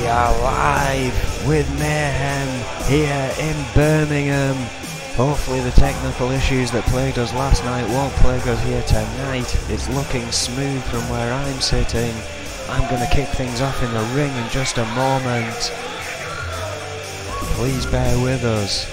are live with Mayhem here in Birmingham. Hopefully the technical issues that plagued us last night won't plague us here tonight. It's looking smooth from where I'm sitting. I'm going to kick things off in the ring in just a moment. Please bear with us.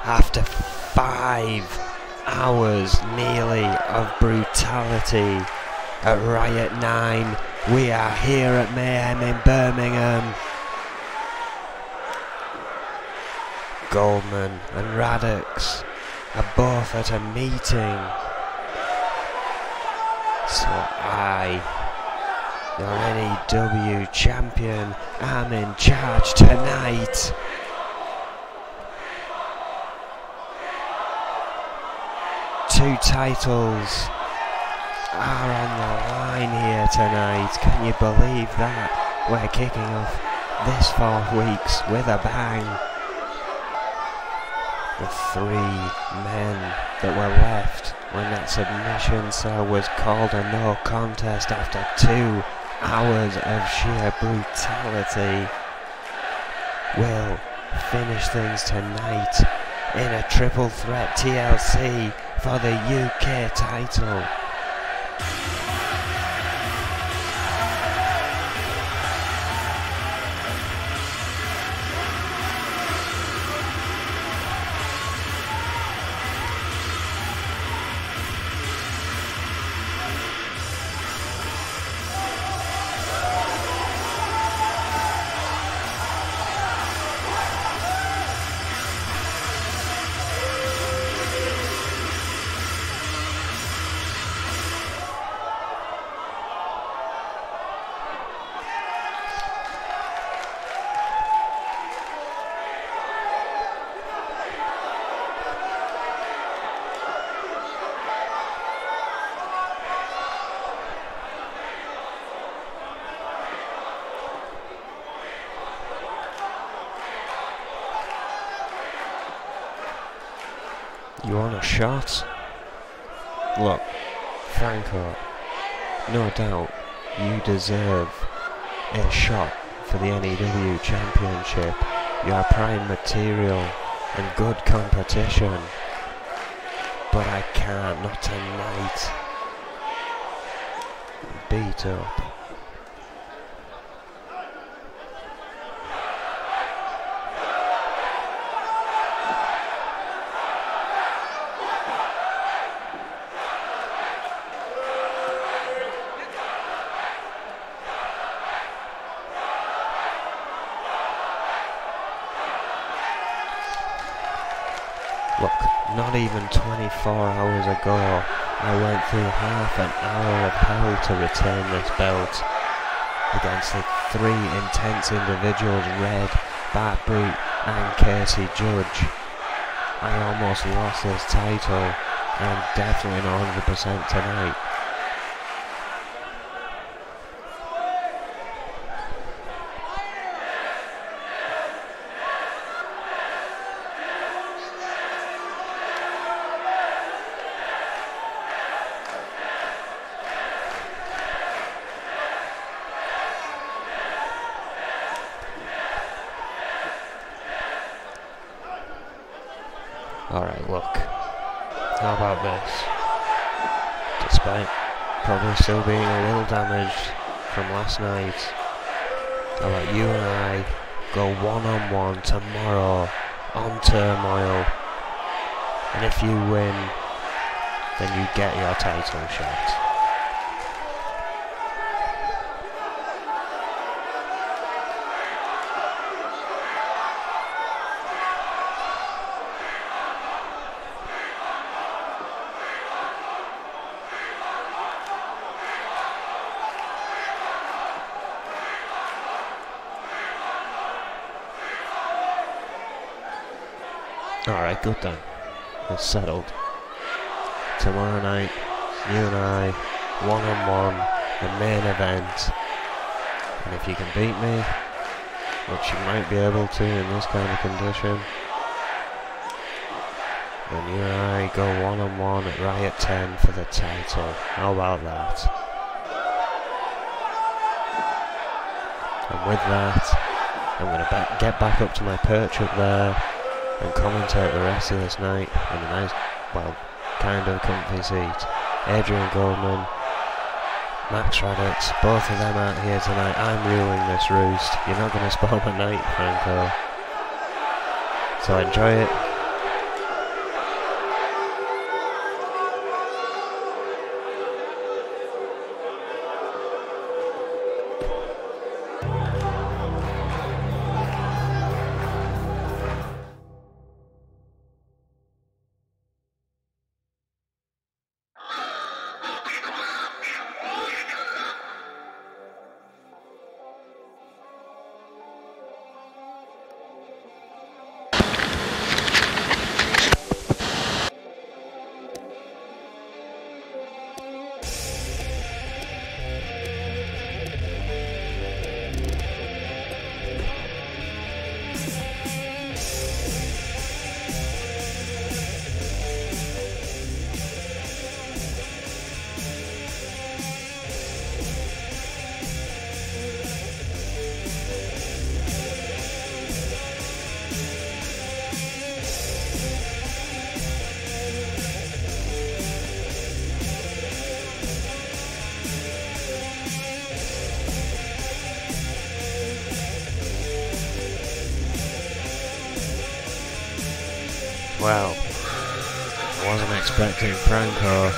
After 5 hours nearly of brutality at Riot 9, we are here at Mayhem in Birmingham. Goldman and Radix are both at a meeting. So I, your N.E.W champion, am in charge tonight. two titles are on the line here tonight. Can you believe that? We're kicking off this 4 weeks with a bang. The 3 men that were left when that submission cell was called a no contest after 2 hours of sheer brutality will finish things tonight in a triple threat TLC for the UK title. You want a shot? Look, Franco, no doubt you deserve a shot for the N.E.W. Championship. You are prime material and good competition. But I can't, not tonight. Beat up. Look, not even 24 hours ago, I went through half an hour of hell to retain this belt against the 3 intense individuals, Red, Bart Brute and Casey Judge. I almost lost this title, and I'm definitely not 100% tonight. Alright, look, how about this? Despite probably still being a little damaged from last night, how about you and I go one-on-one tomorrow on Turmoil, and if you win, then you get your title shot. Alright, good then. It's settled. Tomorrow night, you and I, one-on-one, the main event. And if you can beat me, which you might be able to in this kind of condition, then you and I go one-on-one at Riot 10 for the title. How about that? And with that, I'm going to get back up to my perch up there and commentate the rest of this night in a nice, well, kind of comfy seat. Adrian Goldman, Max Raddatz, both of them out here tonight. I'm ruling this roost. You're not going to spoil my night, Franco. So enjoy it. Well, I wasn't expecting Franco.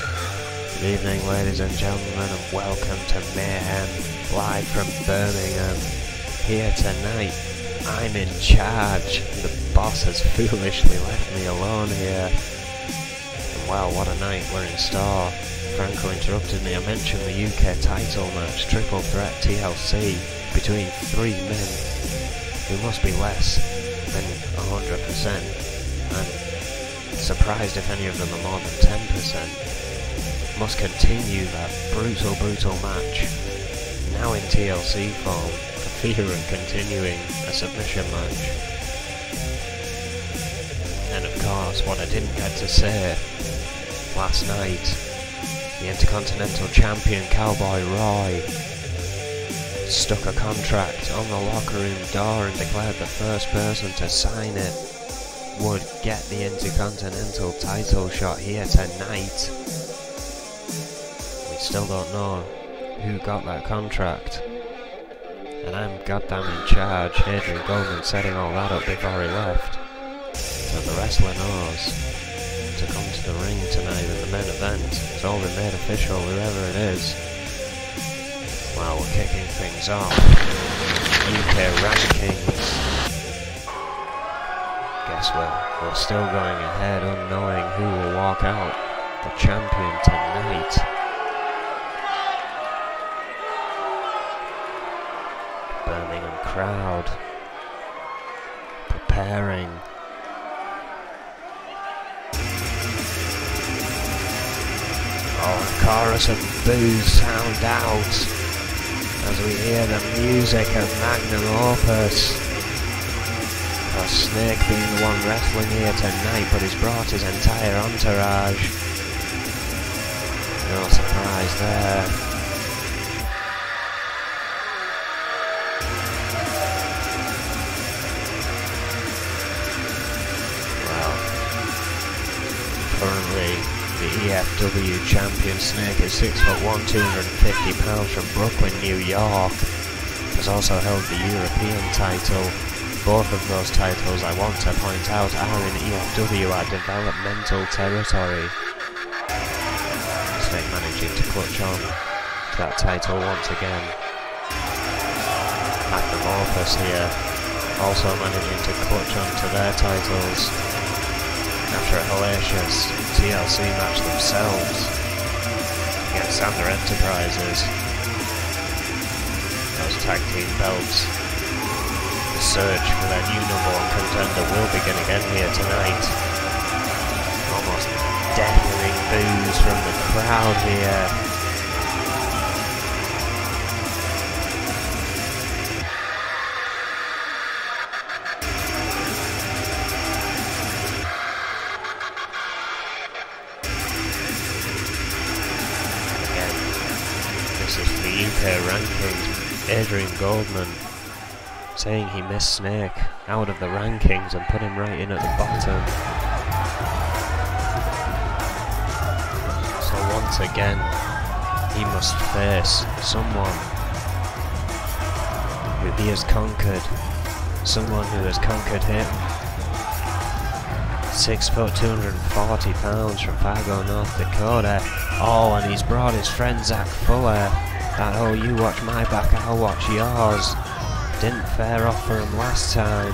Good evening, ladies and gentlemen, and welcome to Mayhem, live from Birmingham. Here tonight, I'm in charge. The boss has foolishly left me alone here. And well, what a night we're in store. Franco interrupted me. I mentioned the UK title match, Triple Threat TLC, between 3 men who must be less than 100%. And surprised if any of them are more than 10%. Must continue that brutal match. Now in TLC form, for fear of continuing a submission match. And of course, what I didn't get to say last night, the Intercontinental Champion Cowboy Roy stuck a contract on the locker room door and declared the first person to sign it would get the Intercontinental title shot here tonight. We still don't know who got that contract, and I'm goddamn in charge. Adrian Goldman setting all that up before he left, so the wrestler knows to come to the ring tonight in the main event. It's all been made official, whoever it is. Well, we're kicking things off. UK rankings. Guess we're still going ahead, unknowing who will walk out the champion tonight. Birmingham crowd preparing. Oh, a chorus of boos sound out as we hear the music of Magnum Opus. Snake being the one wrestling here tonight, but he's brought his entire entourage. No surprise there. Well, currently the EFW champion Snake is 6'1", 250 pounds from Brooklyn, New York. Has also held the European title. Both of those titles, I want to point out, are in EFW at developmental territory. Snake managing to clutch on to that title once again. Magnum Opus here, also managing to clutch on to their titles after a hellacious TLC match themselves against Sander Enterprises. Those tag team belts. Search for their new #1 contender will begin again here tonight. Almost deafening boos from the crowd here. Again, this is for the UK rankings. Adrian Goldman saying he missed Snake out of the rankings and put him right in at the bottom. So once again, he must face someone who he has conquered, someone who has conquered him. 6 foot 240 pounds from Fargo, North Dakota. Oh, and he's brought his friend Zach Fuller. That, oh, you watch my back, I'll watch yours. Didn't fare off for him last time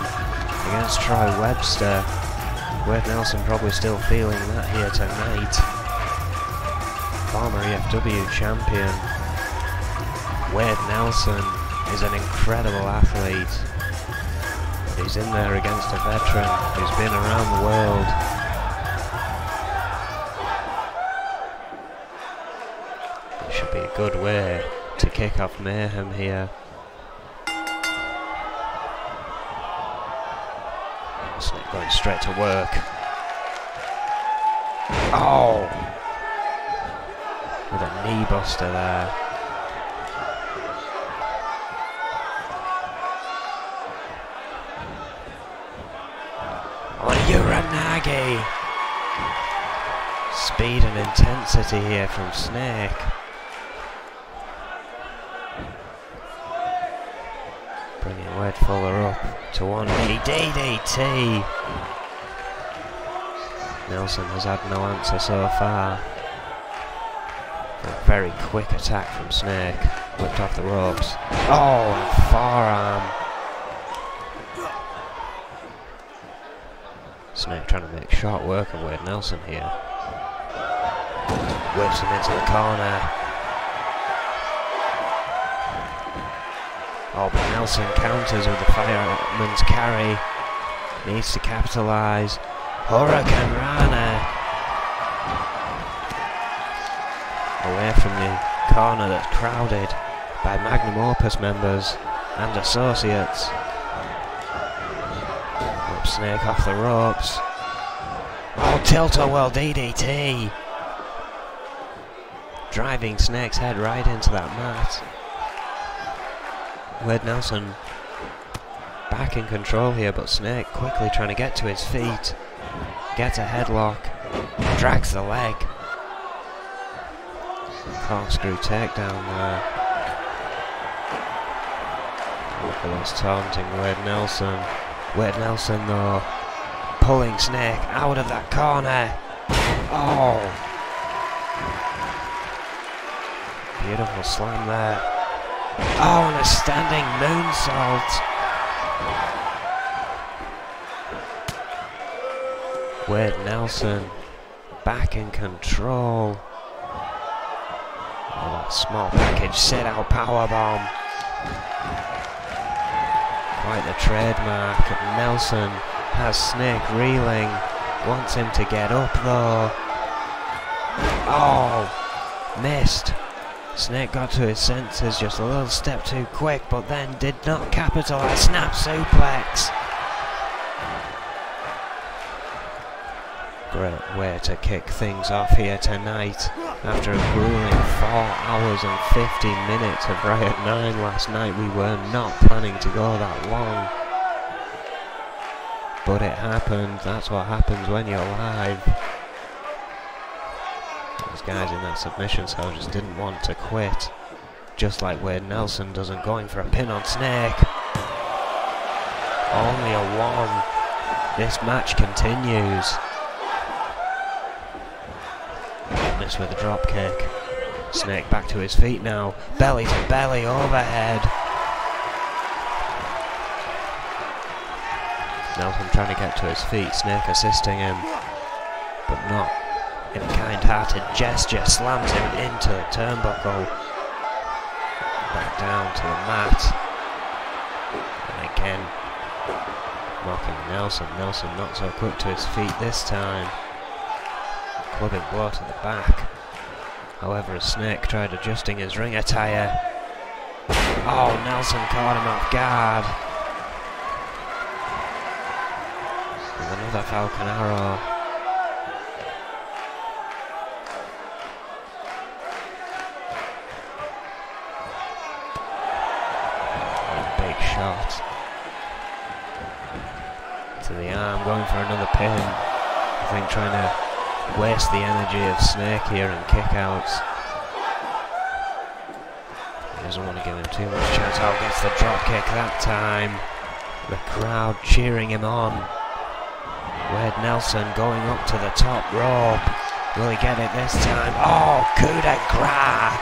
against Troy Webster. Wade Nelson probably still feeling that here tonight. Former EFW champion Wade Nelson is an incredible athlete. He's in there against a veteran who's been around the world. It should be a good way to kick off Mayhem here. Going straight to work. Oh! With a knee buster there. Oh, Uranagi! Speed and intensity here from Snake. Bringing Wade Fuller up to one knee. DDT! Nelson has had no answer so far. A very quick attack from Snake. Whipped off the ropes. Oh, and forearm. Snake trying to make short work of Wade Nelson here. Whips him into the corner. Oh, but Nelson counters with the fireman's carry. Needs to capitalise. Hurricane Rana. Away from the corner that's crowded by Magnum Opus members and associates. Whip Snake off the ropes. Oh, tilt-a-whirl DDT. Driving Snake's head right into that mat. Wade Nelson back in control here, but Snake quickly trying to get to his feet. Gets a headlock. Drags the leg. Corkscrew takedown there. Nicholas taunting Wade Nelson. Wade Nelson though, pulling Snake out of that corner. Oh! Beautiful slam there. Oh, and a standing moonsault. Wade Nelson back in control. Oh, that small package sit-out powerbomb. Quite the trademark. Nelson has Snake reeling. Wants him to get up though. Oh, missed. Snake got to his senses just a little step too quick, but then did not capitalise. Snap suplex. Great way to kick things off here tonight. After a grueling 4 hours and 50 minutes of Riot 9 last night, we were not planning to go that long. But it happened. That's what happens when you're live. Those guys in that submission cell just didn't want to quit. Just like Wade Nelson doesn't, going for a pin on Snake. Only a 1. This match continues. Miss with a drop kick. Snake back to his feet now. Belly to belly overhead. Nelson trying to get to his feet. Snake assisting him, but not in a kind-hearted gesture. Slams him into the turnbuckle. Back down to the mat. And again, mocking Nelson. Nelson not so quick to his feet this time. Clubbing blow to the back. However, as Snake tried adjusting his ring attire. Oh, Nelson caught him off guard. With another Falcon Arrow. A big shot to the arm, going for another pin. I think trying to waste the energy of Snake here and kickouts. He doesn't want to give him too much chance. Oh, gets the drop kick that time. The crowd cheering him on. Wade Nelson going up to the top rope. Will he get it this time? Oh, coup de grace!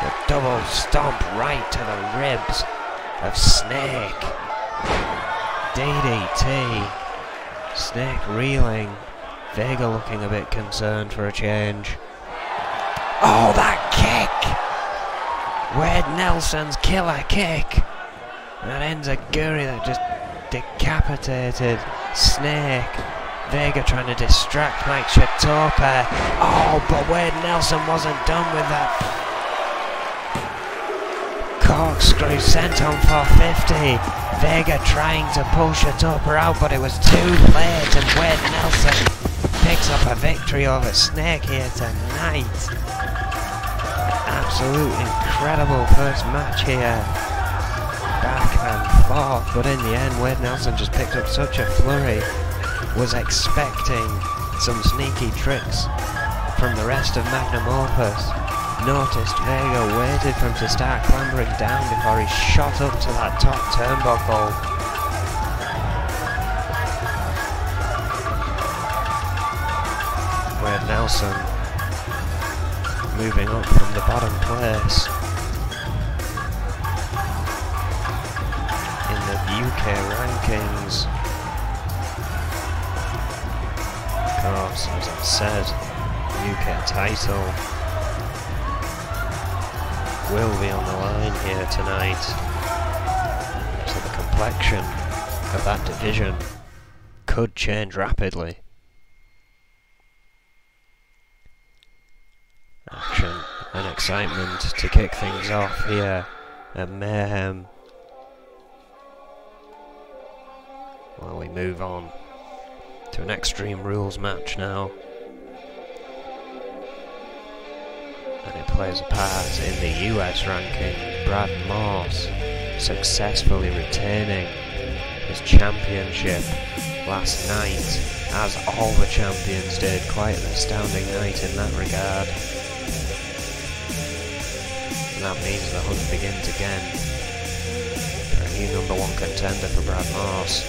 The double stomp right to the ribs of Snake. DDT. Snake reeling. Vega looking a bit concerned for a change. Oh, that kick! Wade Nelson's killer kick! That ends a Guri that just decapitated Snake. Vega trying to distract Mike Chitopa. Oh, but Wade Nelson wasn't done with that. Corkscrew sent on 450. Vega trying to pull Chitopa out, but it was too late, and Wade Nelson picks up a victory over Snake here tonight. Absolute incredible first match here. Back and forth, but in the end Wade Nelson just picked up such a flurry. Was expecting some sneaky tricks from the rest of Magnum Opus. Noticed Vega, waited for him to start clambering down before he shot up to that top turnbuckle. Wade Nelson moving up from the bottom place in the UK rankings. Of course, as I've said, the UK title will be on the line here tonight, so the complexion of that division could change rapidly. Action and excitement to kick things off here at Mayhem. While we move on to an Extreme Rules match now. And it plays a part in the US ranking. Brad Morse successfully retaining his championship last night, as all the champions did. Quite an astounding night in that regard. And that means the hunt begins again for a new #1 contender for Brad Morse.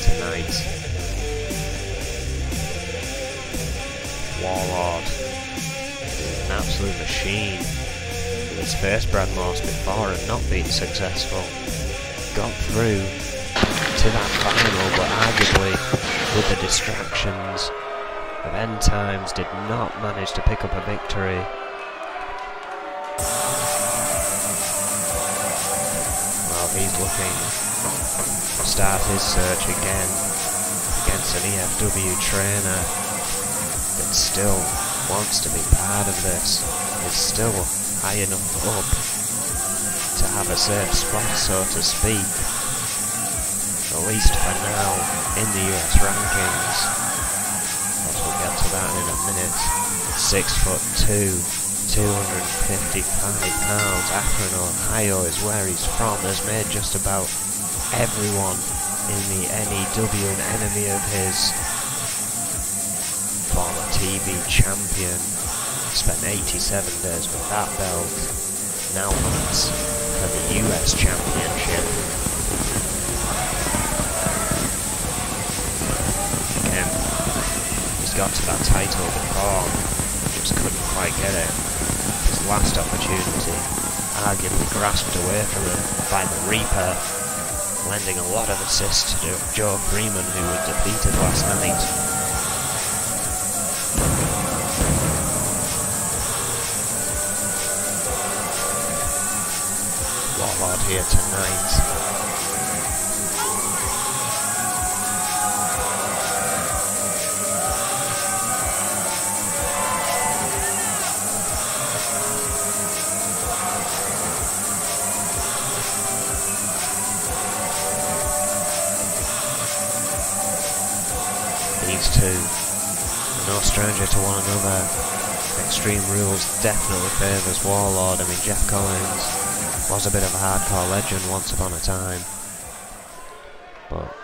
Tonight, Warlord, who's an absolute machine, who has faced Brad Morse before and not been successful, got through to that final, but arguably with the distractions of end times did not manage to pick up a victory. Well, he's looking to start his search again against an N.E.W trainer that still wants to be part of this, is still high enough up to have a safe spot, so to speak, at least for now, in the US rankings. As we'll get to that in a minute. 6'2", 255 pounds, Akron, Ohio is where he's from, has made just about everyone in the N.E.W an enemy of his. Former TV champion, spent 87 days with that belt, now hunts for the US championship. Again, he's got to that title before, just couldn't quite get it. His last opportunity, arguably grasped away from him by the Reaper, lending a lot of assists to Joe Freeman, who was defeated last night. Warlord here tonight. These two are no stranger to one another. Extreme Rules definitely favours Warlord. I mean, Jeff Collins was a bit of a hardcore legend once upon a time, but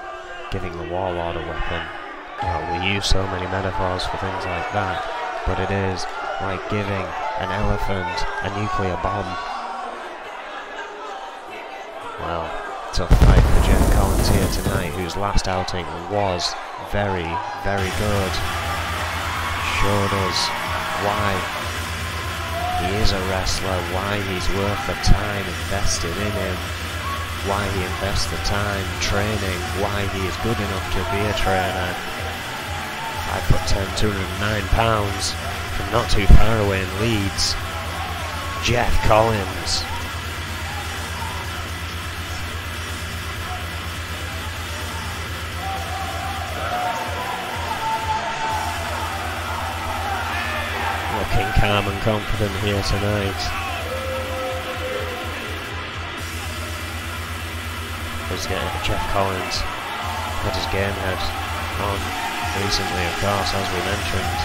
giving the Warlord a weapon, well, we use so many metaphors for things like that, but it is like giving an elephant a nuclear bomb. Well, tough fight for Jeff Collins here tonight, whose last outing was very, very good. Showed us why he is a wrestler, why he's worth the time invested in him, why he invests the time training, why he is good enough to be a trainer. 5'10", 209 pounds, from not too far away in Leeds, Jeff Collins. Looking calm and confident here tonight. Jeff Collins had his game head on recently, of course, as we mentioned.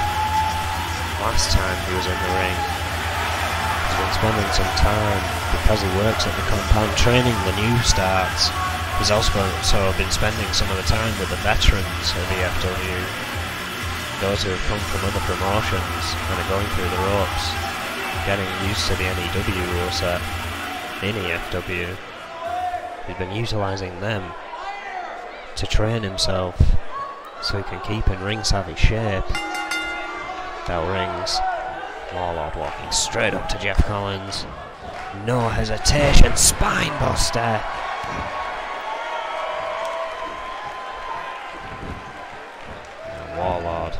Last time he was in the ring, he's been spending some time, because he works at the compound training the new starts. He's also been spending some of the time with the veterans of the N.E.W, those who have come from other promotions and are going through the ropes, getting used to the N.E.W rule set in the N.E.W. He's been utilising them to train himself so he can keep in ring savvy shape. Bell rings. Warlord walking straight up to Jeff Collins. No hesitation, spine buster. And Warlord.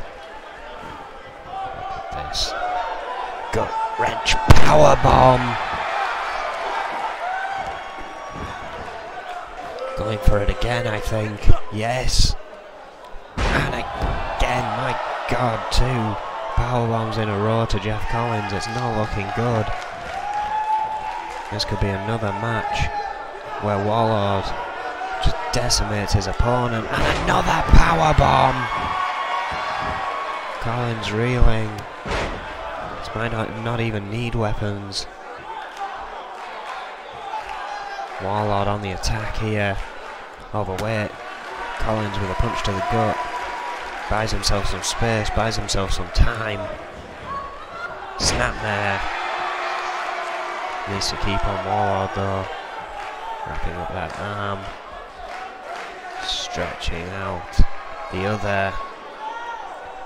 Look at this. Gut wrench power bomb. Going for it again, I think. Yes. And again, my God, 2 power bombs in a row to Jeff Collins. It's not looking good. This could be another match where Warlord just decimates his opponent. And another power bomb. Collins reeling. This might not even need weapons. Warlord on the attack here. Overweight. Collins with a punch to the gut. Buys himself some space, buys himself some time. Snap there. Needs to keep on Warlord though. Wrapping up that arm. Stretching out the other.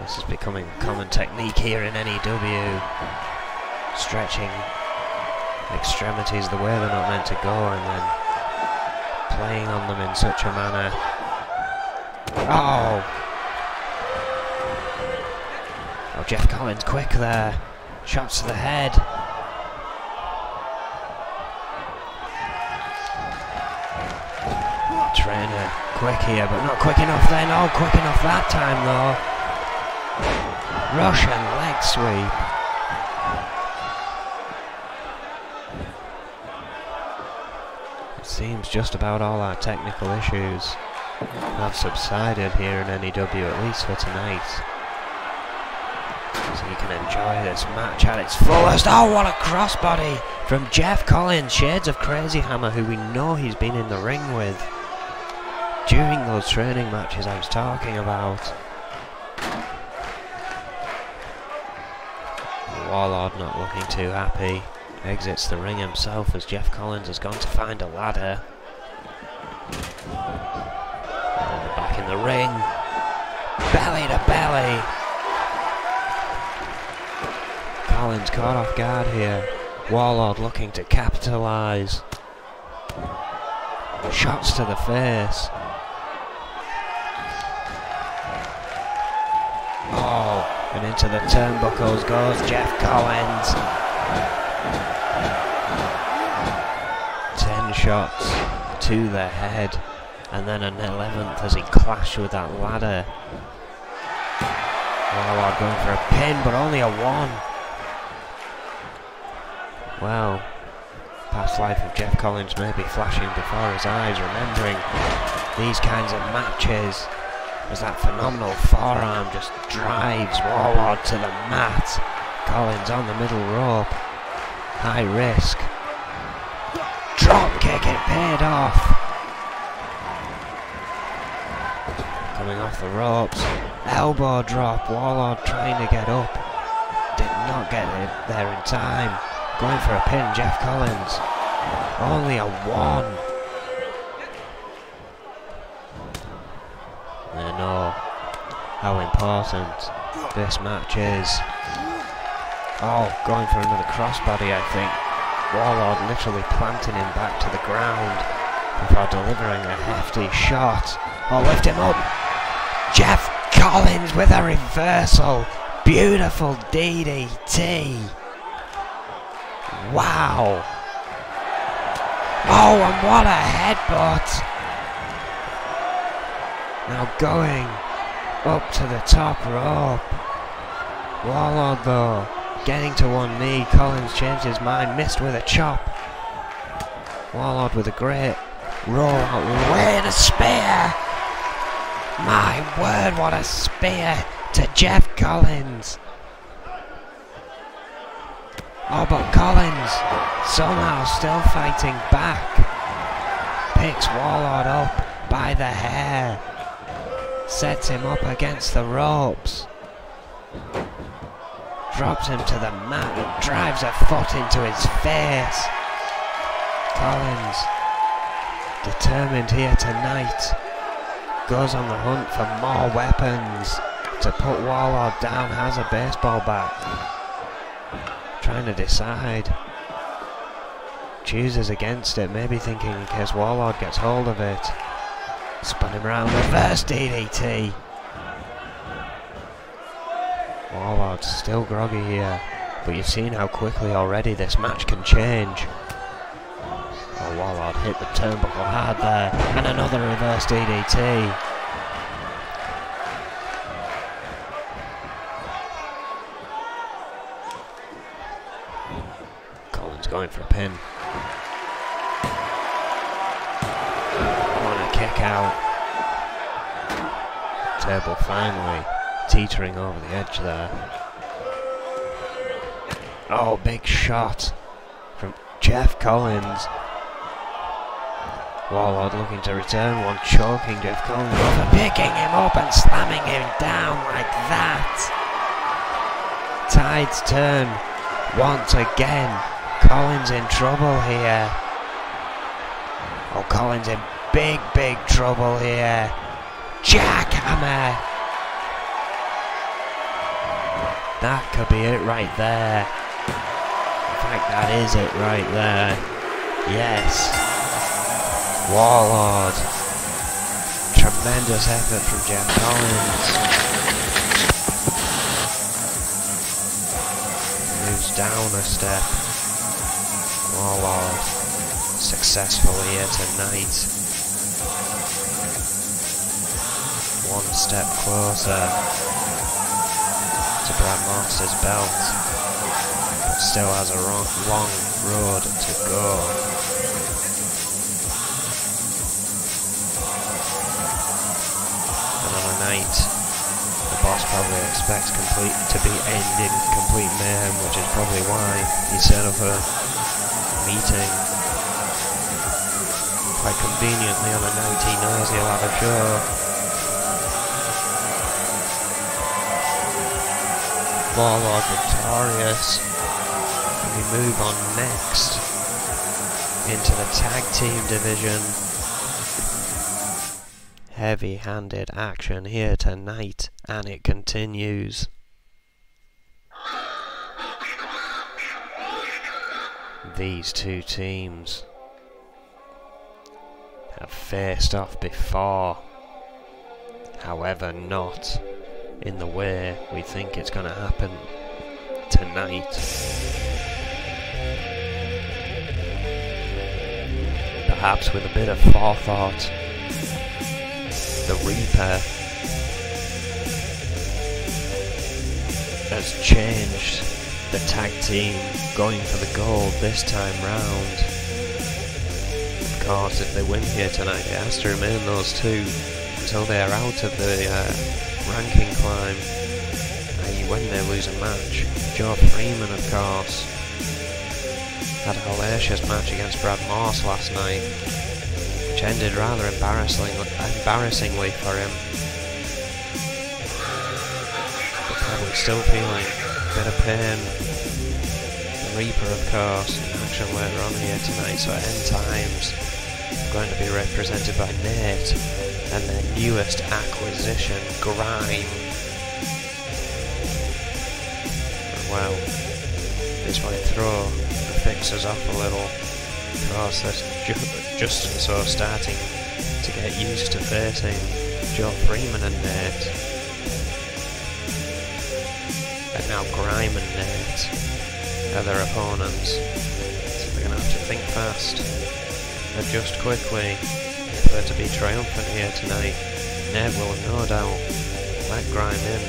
This is becoming a common technique here in N.E.W. Stretching extremities the way they're not meant to go and then playing on them in such a manner. Oh! Oh, Jeff Collins quick there. Shots to the head. Trainer quick here, but not quick enough then. Oh, quick enough that time though. Russian leg sweep. Seems just about all our technical issues have subsided here in N.E.W, at least for tonight. So you can enjoy this match at its fullest. Oh, what a crossbody from Jeff Collins, shades of Crazy Hammer, who we know he's been in the ring with during those training matches I was talking about. Warlord not looking too happy. Exits the ring himself as Jeff Collins has gone to find a ladder. Back in the ring. Belly to belly. Collins caught off guard here. Warlord looking to capitalise. Shots to the face. Oh, and into the turnbuckles goes Jeff Collins. 10 shots to the head, and then an 11th as he clashed with that ladder. Warlord going for a pin, but only a 1. Well, past life of Jeff Collins may be flashing before his eyes, remembering these kinds of matches, as that phenomenal forearm just drives Warlord to the mat. Collins on the middle rope. High risk. Drop kick, it paid off. Coming off the ropes. Elbow drop. Warlord trying to get up. Did not get it there in time. Going for a pin, Jeff Collins. Only a 1. They know how important this match is. Oh, going for another crossbody, I think. Warlord literally planting him back to the ground before delivering a hefty shot. Oh, lift him up. Jeff Collins with a reversal. Beautiful DDT. Wow. Oh, and what a headbutt. Now going up to the top rope. Warlord though, getting to one knee. Collins changed his mind, missed with a chop. Warlord with a great roll out. Wait, a spear! My word, what a spear to Jeff Collins. Oh, but Collins somehow still fighting back. Picks Warlord up by the hair. Sets him up against the ropes. Drops him to the mat and drives a foot into his face. Collins determined here tonight goes on the hunt for more weapons to put Warlord down, has a baseball bat. Trying to decide. Chooses against it, maybe thinking in case Warlord gets hold of it. Spun him around, reverse DDT. Warlord's still groggy here, but you've seen how quickly already this match can change. Oh, Warlord hit the turnbuckle hard there, and another reverse DDT. Collins going for a pin. Corner kick out. Table finally teetering over the edge there. Oh, big shot from Jeff Collins. Warlord looking to return one, choking Jeff Collins over, picking him up and slamming him down like that. Tides turn once again. Collins in trouble here. Oh, Collins in big, big trouble here. Jackhammer. That could be it right there. In fact, that is it right there. Yes. Warlord. Tremendous effort from Jeff Collins. Moves down a step. Warlord successful here tonight. One step closer to Brad Morse's belt, but still has a long road to go. And on a night the boss probably expects to be ending complete mayhem, which is probably why he set up a meeting quite conveniently on a night he knows he'll have a show. Warlord victorious, and we move on next into the tag team division. Heavy-handed action here tonight, and it continues. These two teams have faced off before, however not in the way we think it's going to happen tonight. Perhaps with a bit of forethought, the Reaper has changed the tag team, going for the gold this time round. Of course, if they win here tonight, it has to remain those two until they are out of the ranking climb, i.e. when they lose a match. Joe Freeman, of course, had a hellacious match against Brad Morse last night, which ended rather embarrassingly for him, but probably still feeling a bit of pain. The Reaper, of course, in action later on here tonight, so at End Times going to be represented by Nate and their newest acquisition, Grime. Well, this might throw the fixers off a little. Of course, they're just so starting to get used to facing Joe Freeman and Nate. And now Grime and Nate are their opponents. So they're going to have to think fast, adjust quickly, if they're to be triumphant here tonight. Ned will no doubt let Grime in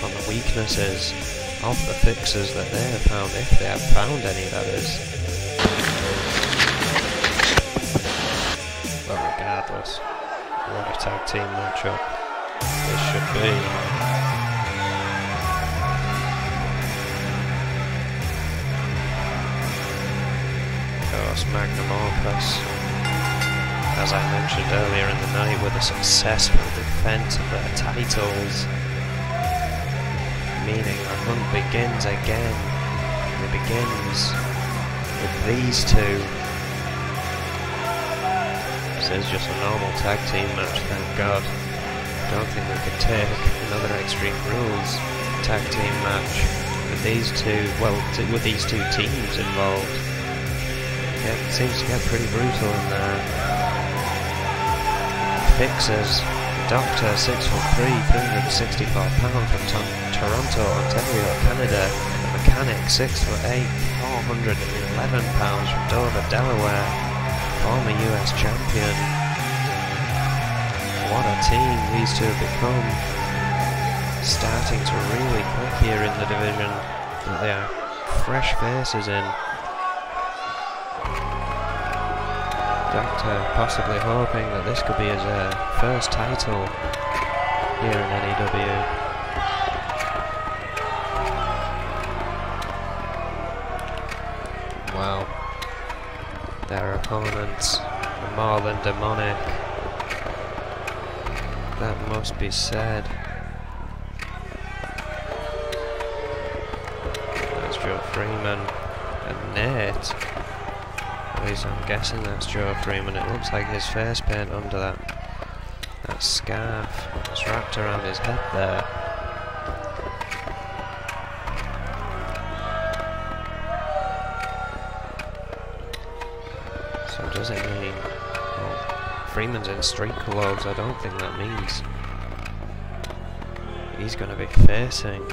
on the weaknesses of the fixers that they have found, if they have found any, that is. But regardless, what a tag team matchup this should be. Of course, Magnum Opus, as I mentioned earlier in the night, with a successful defense of their titles, meaning the hunt begins again, and it begins with these two. So is just a normal tag team match, thank God. I don't think we could take another Extreme Rules tag team match with these two, well, with these two teams involved. Yeah, it seems to get pretty brutal in there. Fixers, Doctor, 6'3", 364 pounds from Toronto, Ontario, Canada. Mechanic, 6'8", 411 pounds from Dover, Delaware. Former US champion. What a team these two have become. Starting to really click here in the division. They are fresh faces in. Doctor possibly hoping that this could be his first title here in N.E.W. Wow. Their opponents are more than demonic. That must be said. There's Joe Freeman and Nate. At least I'm guessing that's Joe Freeman. It looks like his face paint under that scarf that's wrapped around his head there. So does it mean, well, Freeman's in street clothes? I don't think that means he's going to be facing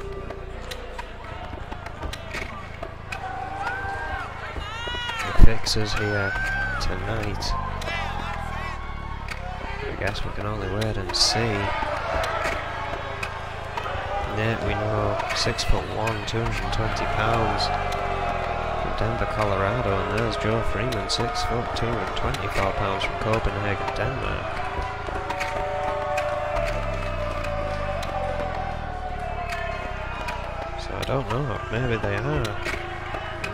the Fixers here tonight. I guess we can only wait and see. Nate, we know, 6'1", 220 pounds. Denver, Colorado, and there's Joe Freeman, 6', 224 pounds from Copenhagen, Denmark. So I don't know, maybe they are.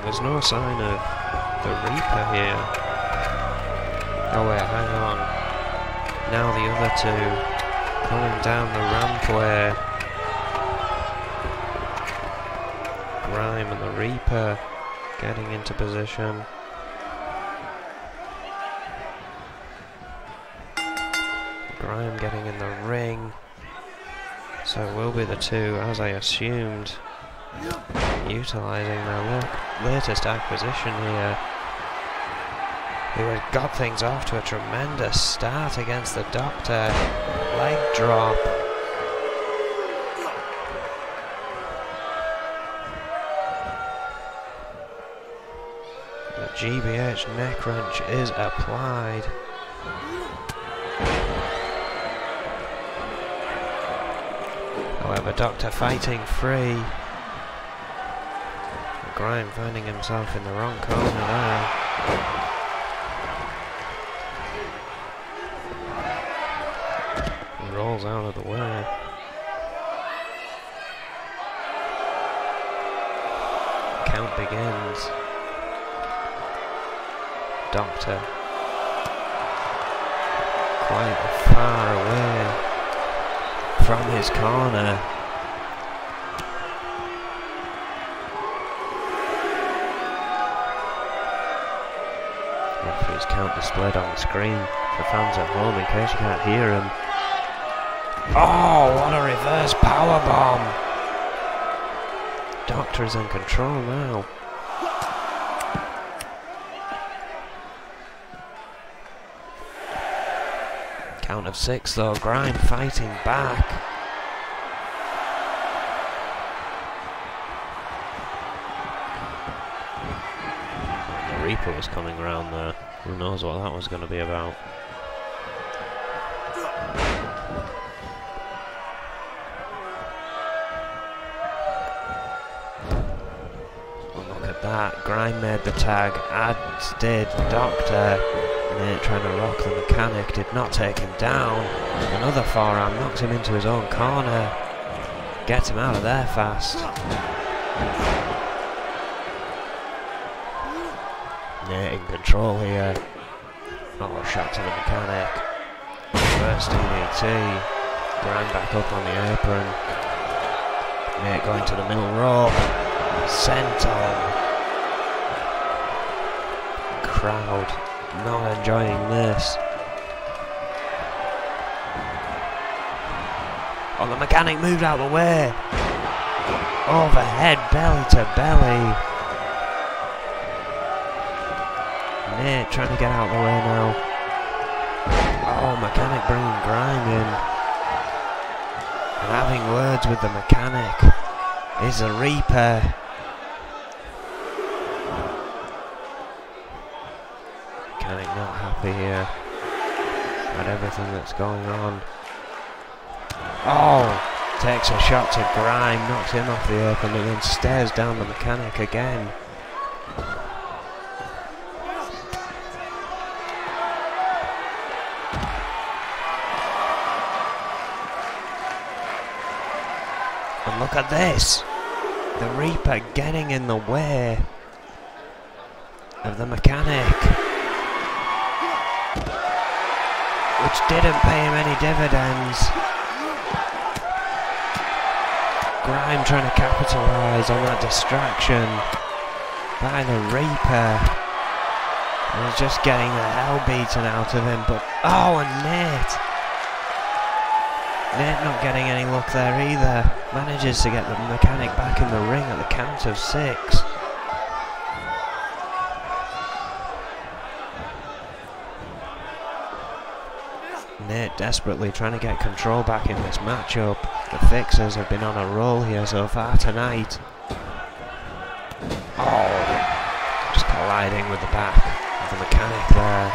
There's no sign of the Reaper here. Oh wait, hang on. Now the other two coming down the rampway. Grime and the Reaper getting into position. Grime getting in the ring. So it will be the two, as I assumed, utilising their latest acquisition here, who had got things off to a tremendous start against the Doctor. Leg drop. GBH neck wrench is applied. However, Doctor fighting free. Grime finding himself in the wrong corner there. He rolls out of the way. Count begins. Doctor quite far away from his corner. Referee's count displayed on the screen for fans at home in case you can't hear him. Oh, what a reverse powerbomb! Doctor is in control now. Count of 6 though, Grime fighting back. The Reaper was coming around there. Who knows what that was going to be about. Oh, look at that. Grime made the tag, as did Doctor. Nate trying to rock the Mechanic, did not take him down. Another forearm knocks him into his own corner. Gets him out of there fast. Nate in control here. Oh, shot to the Mechanic. First DDT. Grime back up on the apron. Nate going to the middle rope. Senton. Crowd not enjoying this. Oh, the mechanic moved out of the way. Overhead, belly to belly. Nate trying to get out of the way now. Oh, mechanic bringing Grime in. And having words with the mechanic. Is a Reaper. Mechanic not happy here. At everything that's going on. Oh! Takes a shot to Grime, knocks him off the apron and then stares down the mechanic again. And look at this! The Reaper getting in the way of the mechanic. Which didn't pay him any dividends. Grime trying to capitalise on that distraction by the Reaper. He was just getting the hell beaten out of him, but oh, and Nate not getting any luck there either. Manages to get the mechanic back in the ring at the count of 6. Nate desperately trying to get control back in this matchup. The Fixers have been on a roll here so far tonight. Oh, just colliding with the back of the mechanic there.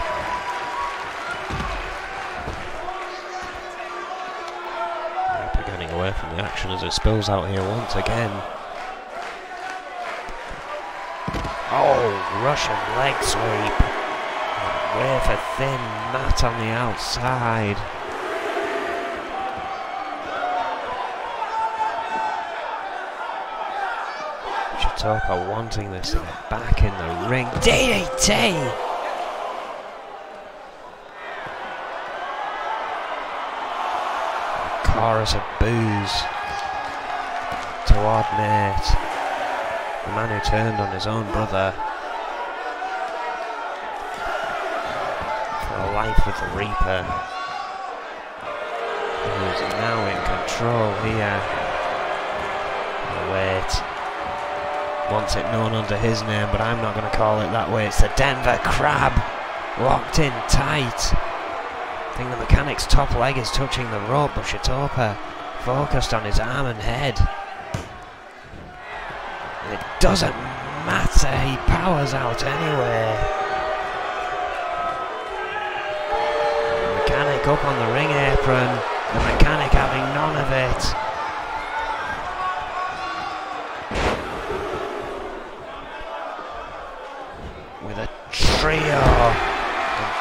Reaper getting away from the action as it spills out here once again. Oh, Russian leg sweep. Wafer thin mat on the outside. Shitoka wanting this to get back in the ring. DDT! A chorus of boos toward Nate, the man who turned on his own brother. Life with the Reaper, who is now in control here. Wait, wants it known under his name, but I'm not going to call it that way. It's the Denver Crab, locked in tight. I think the mechanic's top leg is touching the rope, but Shitoka focused on his arm and head. And it doesn't matter, he powers out anyway. Mechanic up on the ring apron, the mechanic having none of it. With a trio of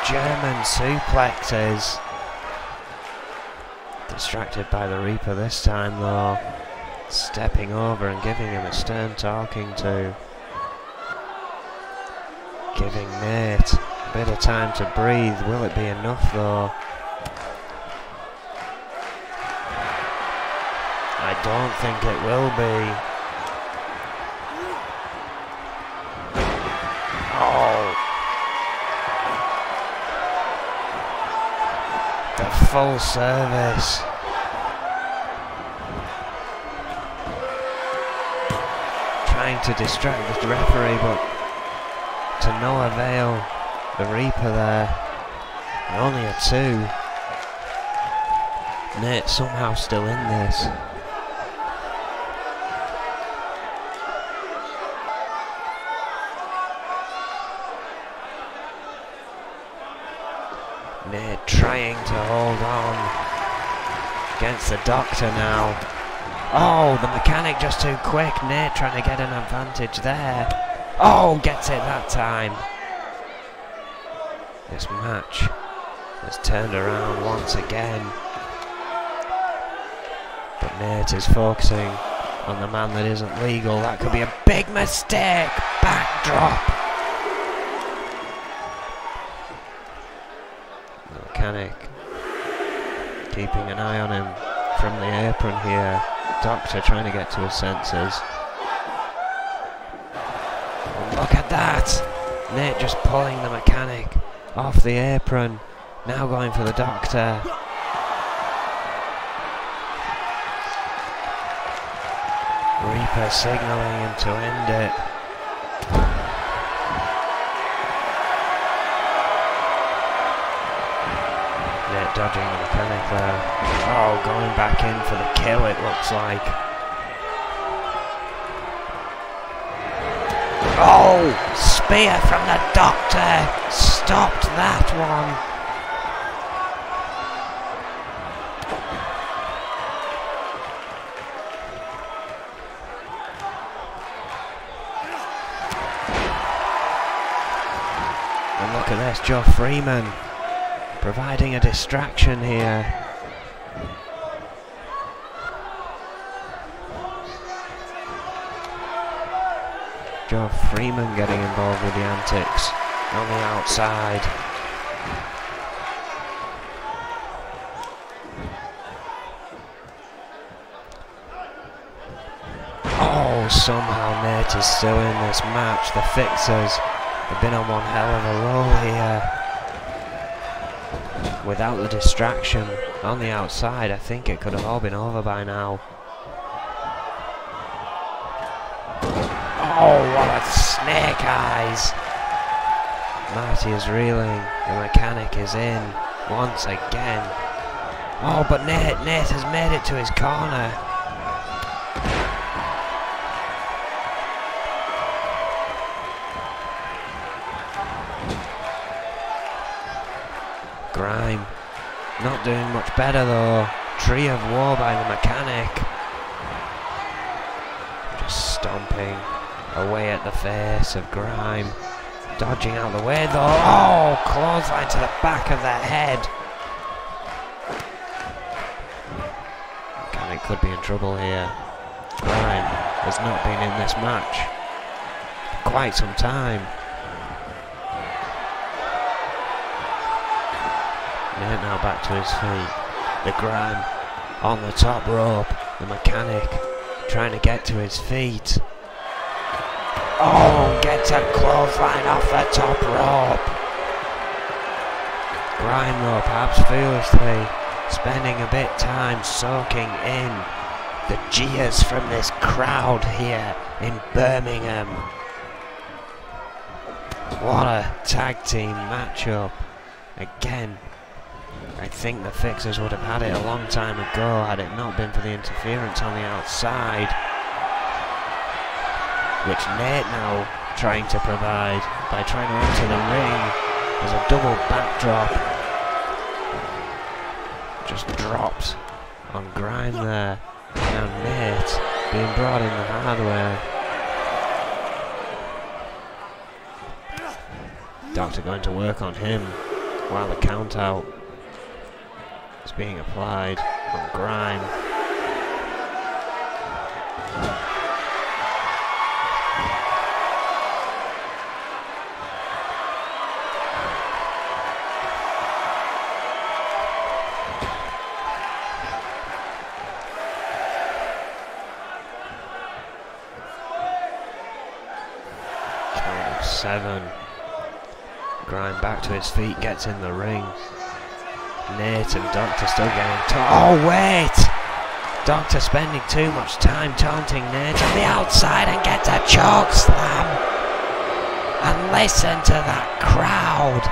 German suplexes. Distracted by the Reaper this time though, stepping over and giving him a stern talking to. Giving Nate a bit of time to breathe. Will it be enough though? I don't think it will be. Oh! The full service. Trying to distract the referee, but to no avail. The Reaper there. And only a 2. Nate somehow still in this. Nate trying to hold on against the Doctor now. Oh, the mechanic just too quick. Nate trying to get an advantage there. Oh, gets it that time. This match has turned around once again. But Nate is focusing on the man that isn't legal. That could be a big mistake. Backdrop. The mechanic keeping an eye on him from the apron here. Doctor trying to get to his senses. And look at that. Nate just pulling the mechanic off the apron, now going for the Doctor. Reaper signalling him to end it. Net dodging the mechanic there. Oh, going back in for the kill, it looks like. Oh, spear from the Doctor! Stopped that one. And look at this, Joe Freeman providing a distraction here. Joe Freeman getting involved with the antics on the outside. Oh, somehow Nate is still in this match. The Fixers have been on one hell of a roll here. Without the distraction on the outside, I think it could have all been over by now. Oh, what a snake eyes! Marty is reeling, the mechanic is in once again. Oh, but Nate has made it to his corner. Grime not doing much better though. Tree of War by the mechanic. Just stomping away at the face of Grime. Dodging out of the way though. Oh, clothesline to the back of the head. Mechanic could be in trouble here. Grime has not been in this match for quite some time. Nate now back to his feet. The Grime on the top rope. The mechanic trying to get to his feet. Oh, gets a clothesline off the top rope. Grime though, perhaps foolishly, spending a bit time soaking in the jeers from this crowd here in Birmingham. What a tag team matchup. Again, I think the Fixers would have had it a long time ago had it not been for the interference on the outside, which Nate now trying to provide by trying to enter the ring. There's a double backdrop. Just dropped on Grime there. Now Nate being brought in the hard way. Doctor going to work on him while the count out is being applied on Grime. Count of 7. Grime back to his feet, gets in the ring. Nate and Doctor still getting oh wait! Doctor spending too much time taunting Nate on the outside and gets a choke slam. And listen to that crowd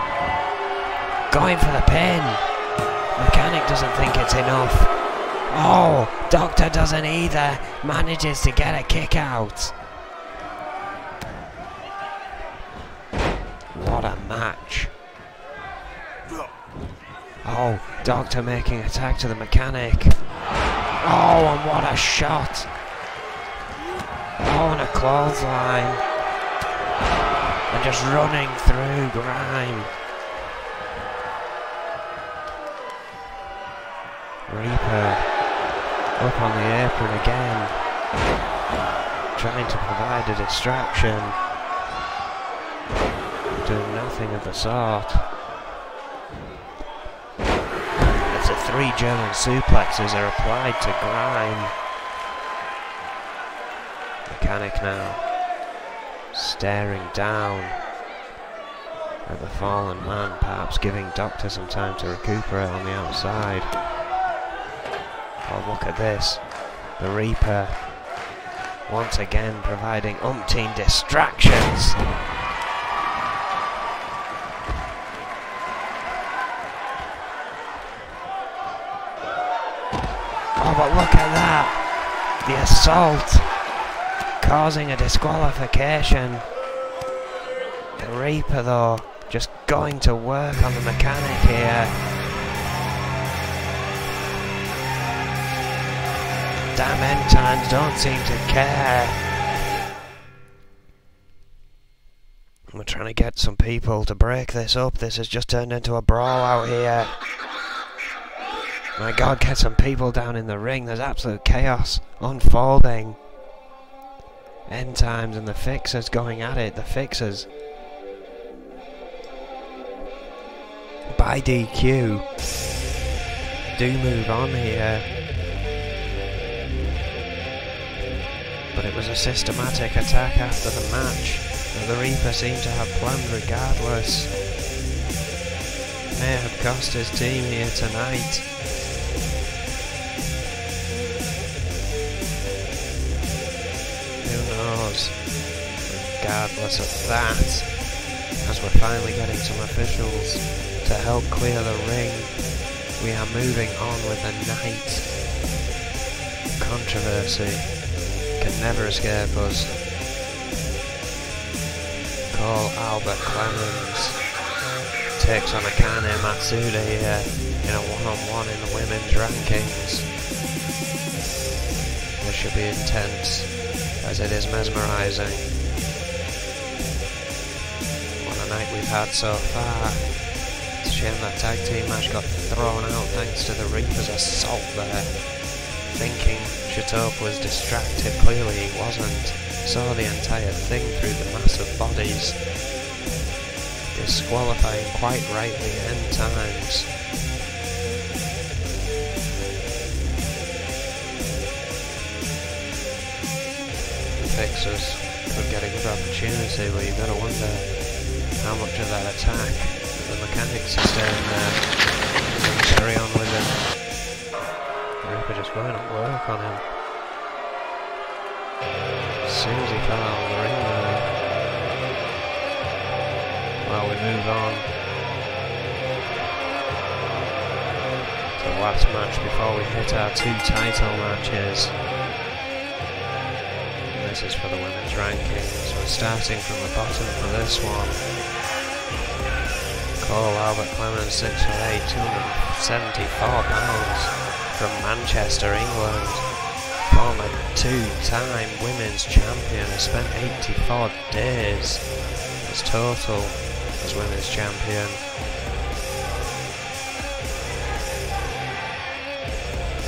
going for the pin. Mechanic doesn't think it's enough. Oh, Doctor doesn't either. Manages to get a kick out. What a match. Oh, Doctor making a tag to the mechanic. Oh, and what a shot. Oh, and a clothesline. And just running through Grime. Reaper up on the apron again. Trying to provide a distraction. Doing nothing of the sort. 3 German suplexes are applied to Grime. Mechanic now staring down at the fallen man, perhaps giving Doctor some time to recuperate on the outside. Oh, look at this. The Reaper once again providing umpteen distractions. Oh, but look at that! The assault causing a disqualification. The Reaper though, just going to work on the mechanic here. Damn N.E.W don't seem to care. We're trying to get some people to break this up. This has just turned into a brawl out here. My God, get some people down in the ring. There's absolute chaos unfolding. N.E.W and the Fixers going at it. The Fixers by DQ do move on here. But it was a systematic attack after the match that the Reaper seemed to have planned regardless. May have cost his team here tonight. Who knows? Regardless of that, as we're finally getting some officials to help clear the ring, we are moving on with the night. Controversy can never escape us. Cole Albert Clemens takes on Akane Matsuda here in a one-on-one in the women's rankings. This should be intense, as it is mesmerising. What a night we've had so far. It's a shame that tag team match got thrown out thanks to the Reaper's assault there. Thinking Shitope was distracted, clearly he wasn't. Saw the entire thing through the massive bodies. Disqualifying quite rightly N.E.W. The Fixers could get a good opportunity, but you've got to wonder how much of that attack the mechanics sustained there. Carry on with it. Reaper just going to work on him. As soon as he fell out of the ring there. Well, we move on to the last match before we hit our 2 title matches. And this is for the women's rankings. We're starting from the bottom for this one. Cole Albert Clemens, 6'8", 274 pounds. From Manchester, England, former 2-time women's champion, has spent 84 days as total as women's champion.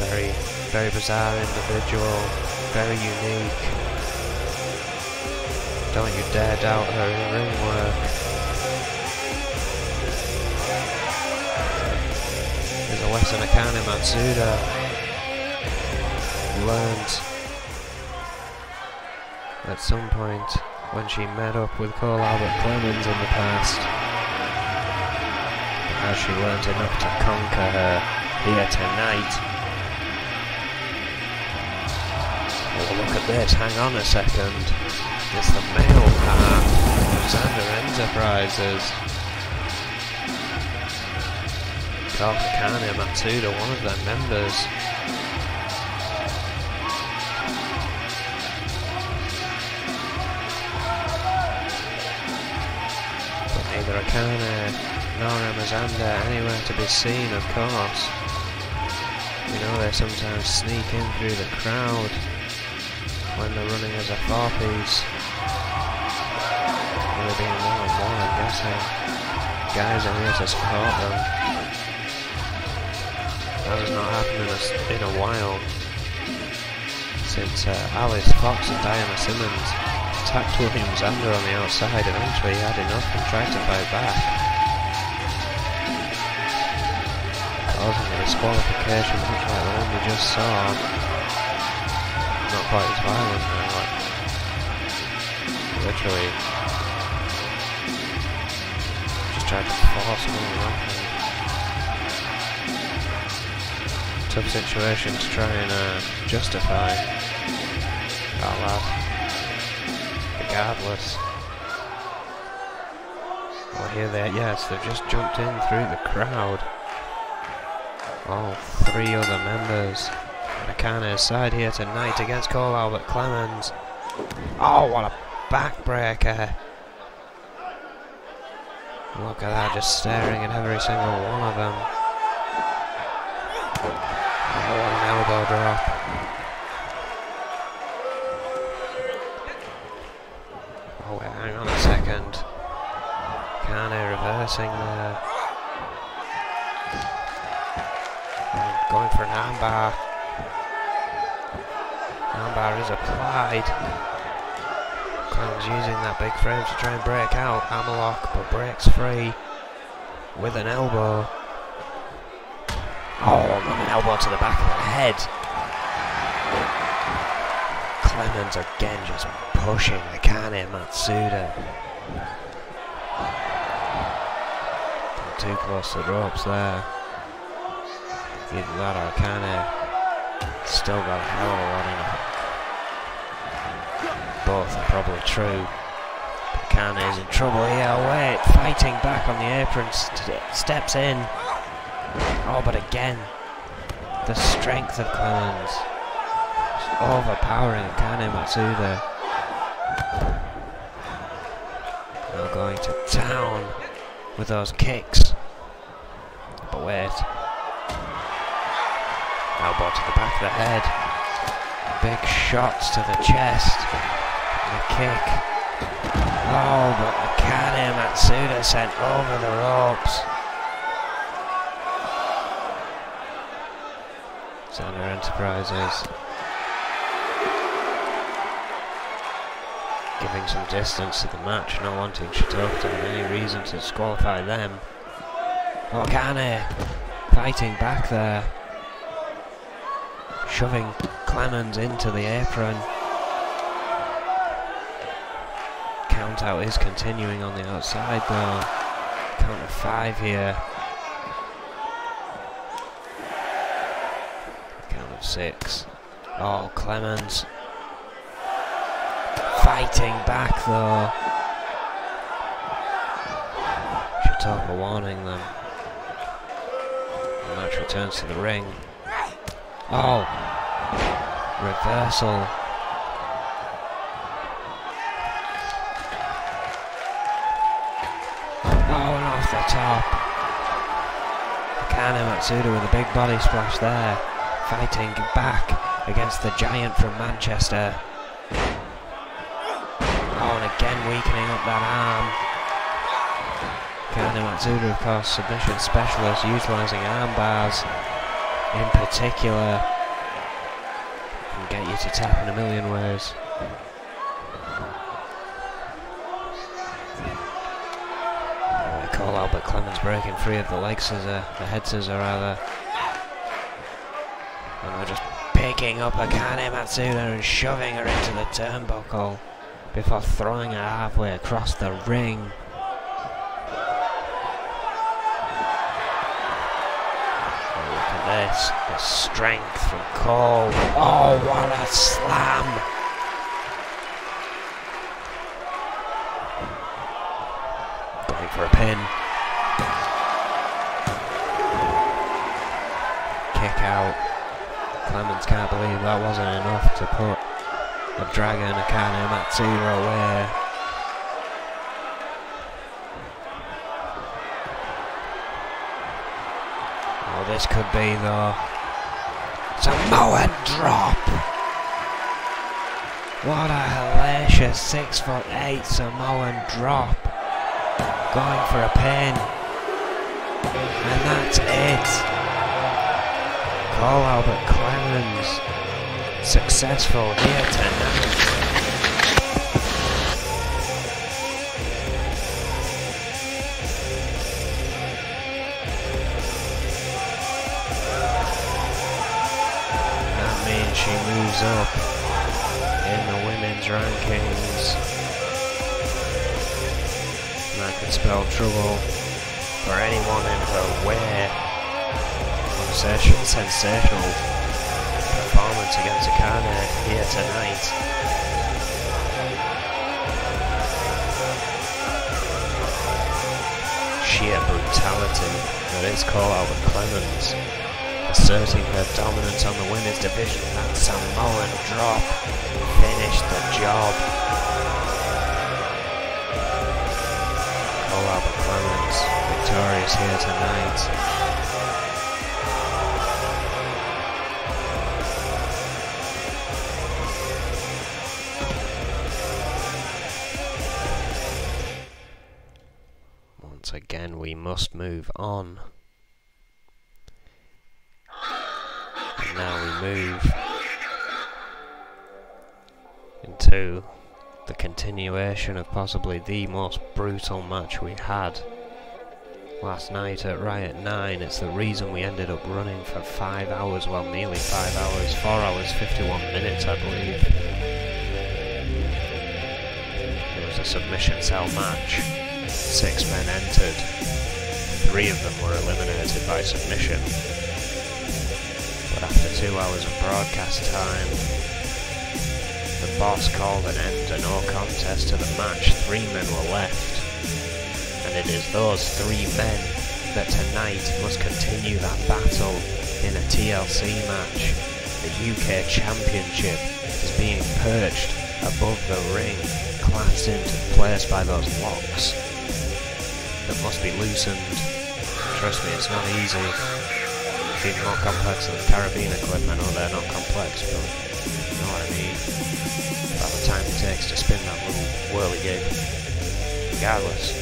Very, very bizarre individual, very unique. Don't you dare doubt her in ring work. There's a lesson Akane Matsuda learned at some point when she met up with Cole Albert Clemens in the past. As she learned enough to conquer her here tonight. Oh, look at this, hang on a second. It's the male part of Xander Enterprises. Akane Matsuda, one of their members. But neither Akane nor Xander anywhere to be seen, of course. We know they sometimes sneak in through the crowd when they're running as a 4-piece. Really being one-on-one, I'm guessing. Guys are here to support them. That has not happened in a while, since Alice Fox and Diana Simmons attacked William Xander on the outside. Eventually he had enough and tried to fight back, causing a disqualification much like the one we just saw. Not quite as violent now, like, literally just tried to force him off him. Tough situation to try and justify. Oh lad. Regardless. Oh here they yes, they've just jumped in through the crowd. All three other members. Akane's side here tonight against Cole Albert Clemens. Oh what a backbreaker. Look at that, just staring at every single one of them. Oh, what an elbow drop. Oh, wait, hang on a second. Akane reversing there. And going for an armbar. Armbar is applied. Clemens using that big frame to try and break out. Hammerlock, but breaks free with an elbow. Oh, an elbow to the back of the head. Clemens again just pushing Akane Matsuda. Too close to the ropes there. Either that or Akane still got a hell of a lot in it. Both are probably true. Akane is in trouble here. Wait, fighting back on the apron, steps in. Oh, but again, the strength of Clemens just overpowering Akane Matsuda. Now going to town with those kicks. But wait. Elbow to the back of the head. Big shots to the chest. The kick. Oh, but Akane Matsuda sent over the ropes. Center Enterprises giving some distance to the match, not wanting Shitoku to have any reason to disqualify them. Oh, Akane fighting back there. Shoving Clemens into the apron. Count out is continuing on the outside though. Count of 5 here. Count of 6. Oh, Clemens fighting back though. Shitoku warning them. The match returns to the ring. Oh, reversal. Oh, and off the top. Akane Matsuda with a big body splash there. Fighting back against the giant from Manchester. Oh, and again weakening up that arm. Akane Matsuda, of course, submission specialist, utilising arm bars in particular. Can get you to tap in a million ways. Call Albert Clemens breaking free of the leg scissor, the head scissor rather. And they're just picking up Akane Matsuda and shoving her into the turnbuckle before throwing her halfway across the ring. And look at this, the strength from Cole. Oh, what a slam! For a pin. Kick out. Clemens can't believe that wasn't enough to put the Dragon Akane Matsuda away. Oh, this could be the Samoan drop. What a hellacious 6'8" Samoan drop. Going for a pin, and that's it. Cole Albert Clemens successful here tonight. That means she moves up in the women's rankings. That could spell trouble for anyone in her way. Sensational performance performance against Akane here tonight. Sheer brutality that is call-out with Clemens, asserting her dominance on the women's division. That Samoan drop finished the job. Call-out with Clemens, victorious here tonight. Once again, we must move on. And now we move into the continuation of possibly the most brutal match we had last night at Riot 9. It's the reason we ended up running for 5 hours, well, nearly 5 hours, 4 hours 51 minutes I believe. It was a submission cell match. 6 men entered, 3 of them were eliminated by submission. But after 2 hours of broadcast time, the boss called an end and no contest to the match. 3 men were left, and it is those 3 men that tonight must continue that battle in a TLC match. The UK Championship is being perched above the ring, clasped into place by those locks that must be loosened. Trust me, it's not easy. It's even more complex than the Caribbean equipment. I know they're not complex, but you know what I mean. About the time it takes to spin that little whirly gig. Regardless.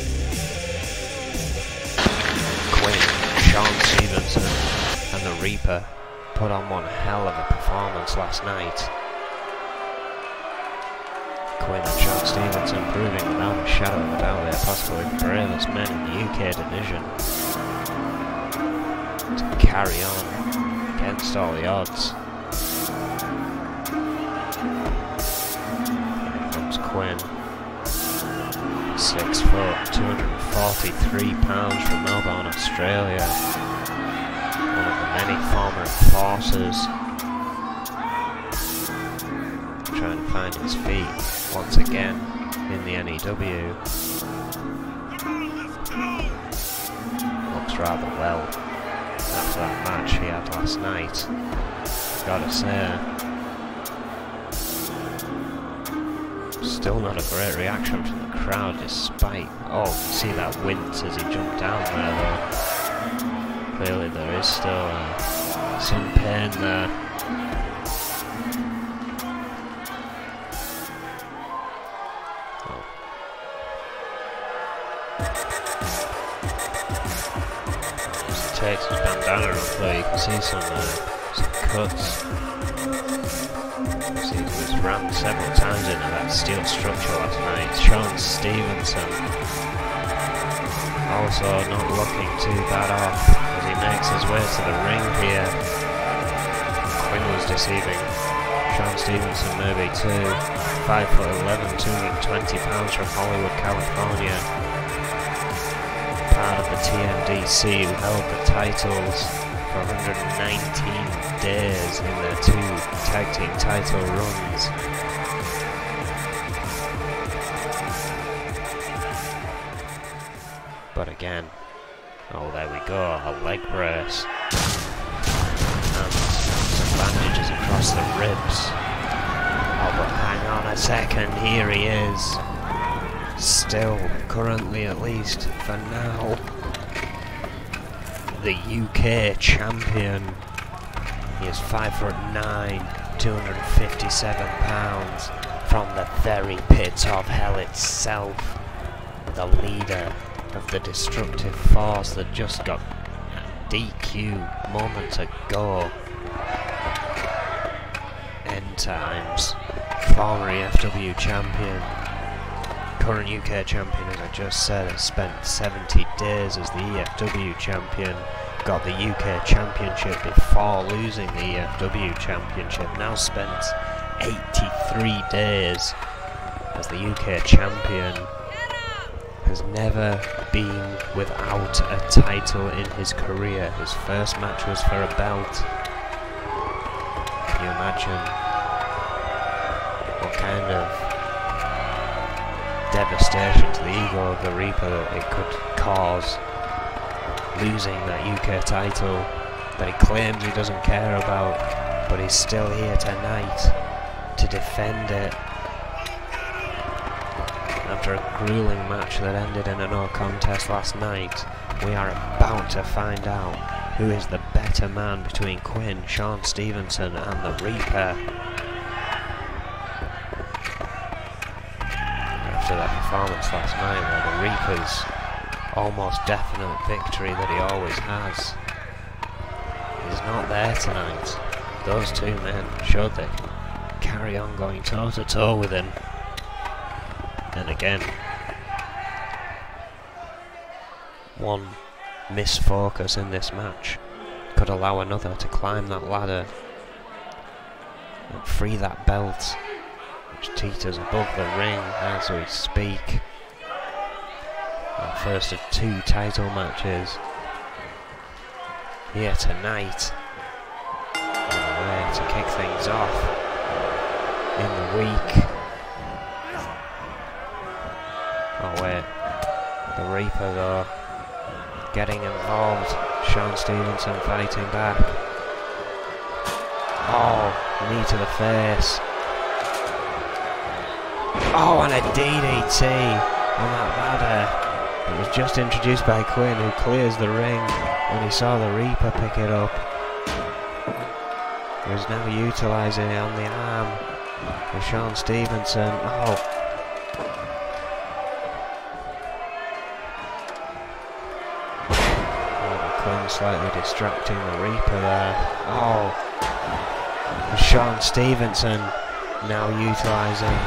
Quinn, Sean Stevenson and the Reaper put on one hell of a performance last night. Quinn and Sean Stevenson proving without a shadow of a doubt they are possibly the bravest men in the UK division to carry on against all the odds. Here comes Quinn, 6 foot, 243 pounds from Melbourne, Australia. One of the many former enforcers trying to find his feet once again in the N.E.W. Looks rather well after that match he had last night, gotta say. Still not a great reaction from the crowd despite, oh, you see that wince as he jumped down there though. Clearly there is still some pain there. Takes his bandana off though, you can see some cuts. See, he was rammed several times into that steel structure last night. Sean Stevenson also not looking too bad off as he makes his way to the ring here. Quinn was deceiving Sean Stevenson maybe too. 5'11", 220 pounds from Hollywood, California. Part of the TMDC who held the titles for 119 days in their 2 tag team title runs. But again, oh there we go, a leg brace and some bandages across the ribs. Oh but hang on a second, here he is. Still, currently at least, for now, the UK champion. He is 5'9", 257 pounds, from the very pit of hell itself. The leader of the destructive force that just got DQ moments ago. End times, former EFW champion. Current UK champion, as I just said, has spent 70 days as the EFW champion, got the UK championship before losing the EFW championship, now spent 83 days as the UK champion, has never been without a title in his career. His first match was for a belt. Can you imagine what kind of devastation to the ego of the Reaper that it could cause, losing that UK title that he claims he doesn't care about, but he's still here tonight to defend it after a grueling match that ended in a no contest last night. We are about to find out who is the better man between Quinn, Sean Stevenson and the Reaper. After that performance last night where the Reaper's almost definite victory that he always has is not there tonight. Those two men showed they can carry on going toe to toe with him. And again, one misfocus in this match could allow another to climb that ladder and free that belt, which teeters above the ring as we speak. Our first of 2 title matches here tonight. On the way to kick things off in the week. Oh wait, the Reaper though getting involved. Sean Stevenson fighting back. Oh, knee to the face. Oh, and a DDT on that ladder. It was just introduced by Quinn, who clears the ring when he saw the Reaper pick it up. He was now utilising it on the arm of Sean Stevenson. Oh. Quinn slightly distracting the Reaper there. Oh. Sean Stevenson now utilising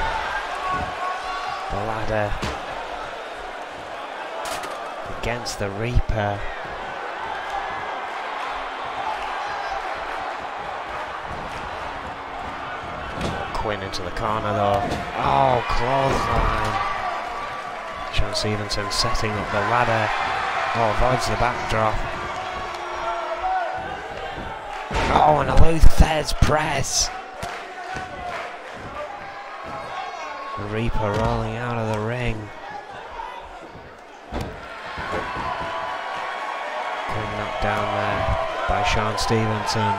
the ladder against the Reaper. Quinn into the corner though. Oh, clothesline. Sean Stevenson setting up the ladder. Oh, avoids the backdrop. Oh, and a Luthez press. The Reaper rolling out of the ring. Quinn knocked down there by Sean Stevenson.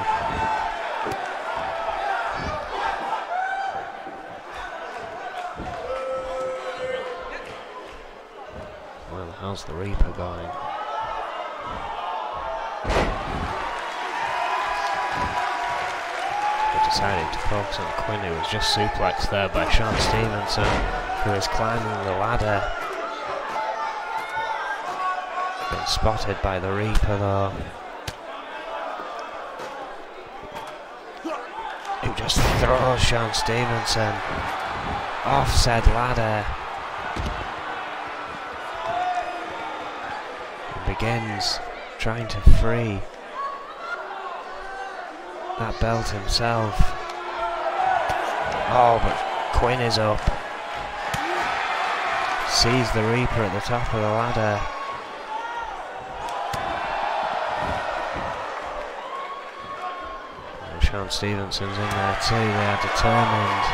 Well, how's the Reaper going? Decided to focus on Quinn, who was just suplexed there by Sean Stevenson, who is climbing the ladder. Been spotted by the Reaper though, who just throws Sean Stevenson off said ladder and begins trying to free that belt himself. Oh, but Quinn is up. Sees the Reaper at the top of the ladder. And Sean Stevenson's in there too. They are determined,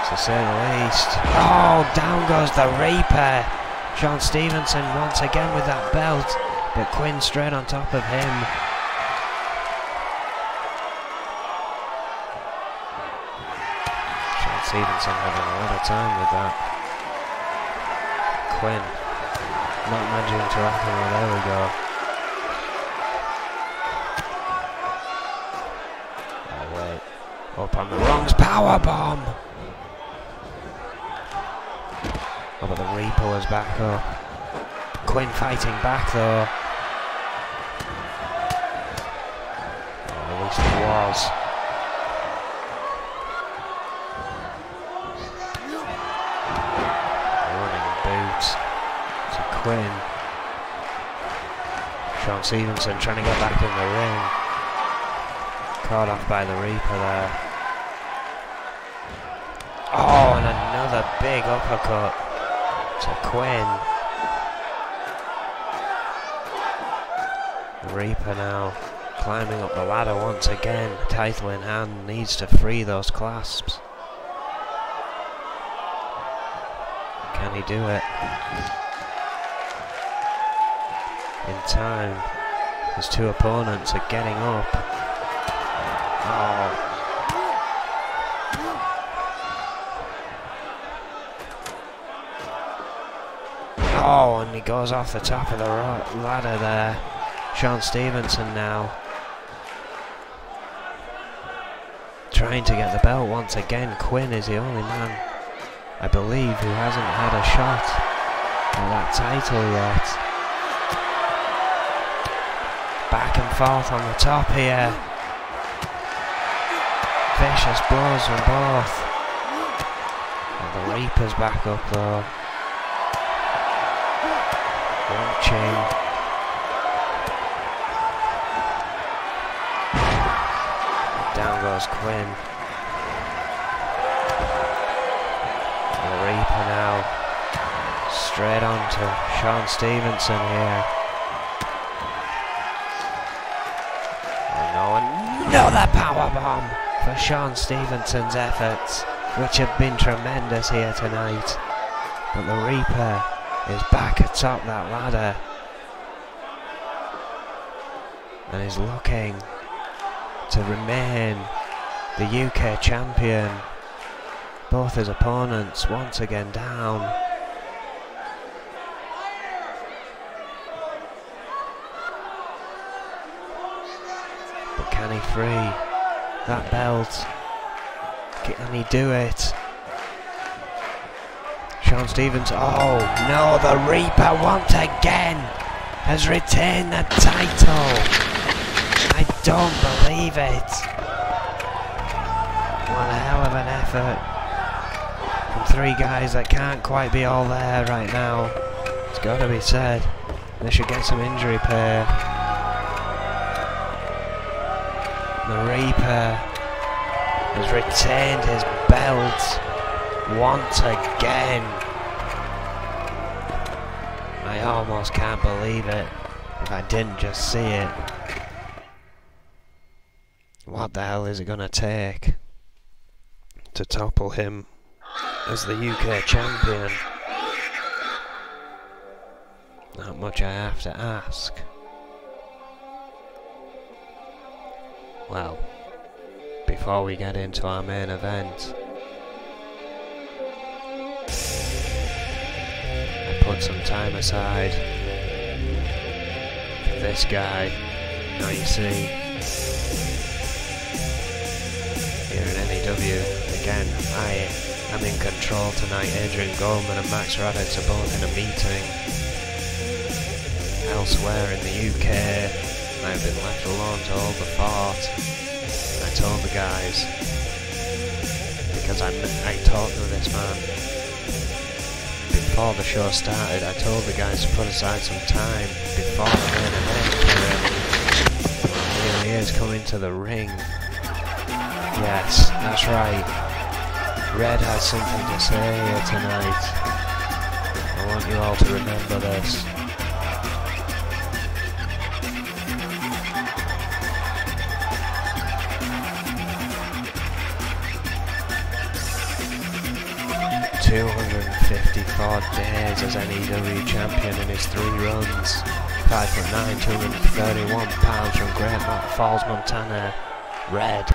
to say the least. Oh, down goes the Reaper. Sean Stevenson once again with that belt, but Quinn straight on top of him. Stevenson having a lot of time with that. Quinn not managing to wrap him. There we go. Oh wait, up on the rungs, powerbomb. Oh, but the Reaper was back up. Quinn fighting back though. Oh, at least it was. Quinn. Sean Stevenson trying to get back in the ring. Caught off by the Reaper there. Oh, and another big uppercut to Quinn. The Reaper now Climbing up the ladder once again, title in hand, needs to free those clasps. Can he do it? In time. His two opponents are getting up. Oh. Oh, and he goes off the top of the ladder there. Sean Stevenson now trying to get the belt once again. Quinn is the only man, I believe, who hasn't had a shot at that title yet. Back and forth on the top here. Vicious blows from both. And the Reaper's back up though. Watching. Down goes Quinn. The Reaper now straight on to Sean Stevenson here. And another powerbomb for Sean Stevenson's efforts, which have been tremendous here tonight. But the Reaper is back atop that ladder and is looking to remain the UK champion. Both his opponents once again down. But can he free that belt? Can he do it? Sean Stevens, oh no, the Reaper once again has retained the title. I don't believe it. What a hell of an effort from three guys that can't quite be all there right now. It's got to be said. They should get some injury pay. The Reaper has retained his belt once again. I almost can't believe it if I didn't just see it. What the hell is it gonna take to topple him as the UK champion? Not much I have to ask. Well, before we get into our main event, I put some time aside for this guy. Now you see, here in N.E.W, again, I am in control tonight. Adrian Goldman and Max Raditz are both in a meeting elsewhere in the UK. I've been left alone to hold the fort. I told the guys, because I talked to this man before the show started, I told the guys to put aside some time before the main event. Here he is coming to the ring. Yes, that's right. Red has something to say here tonight. I want you all to remember this. ...254 days as N.E.W champion in his 3 runs. 5'9", 231 pounds from Great Falls, Montana. Red.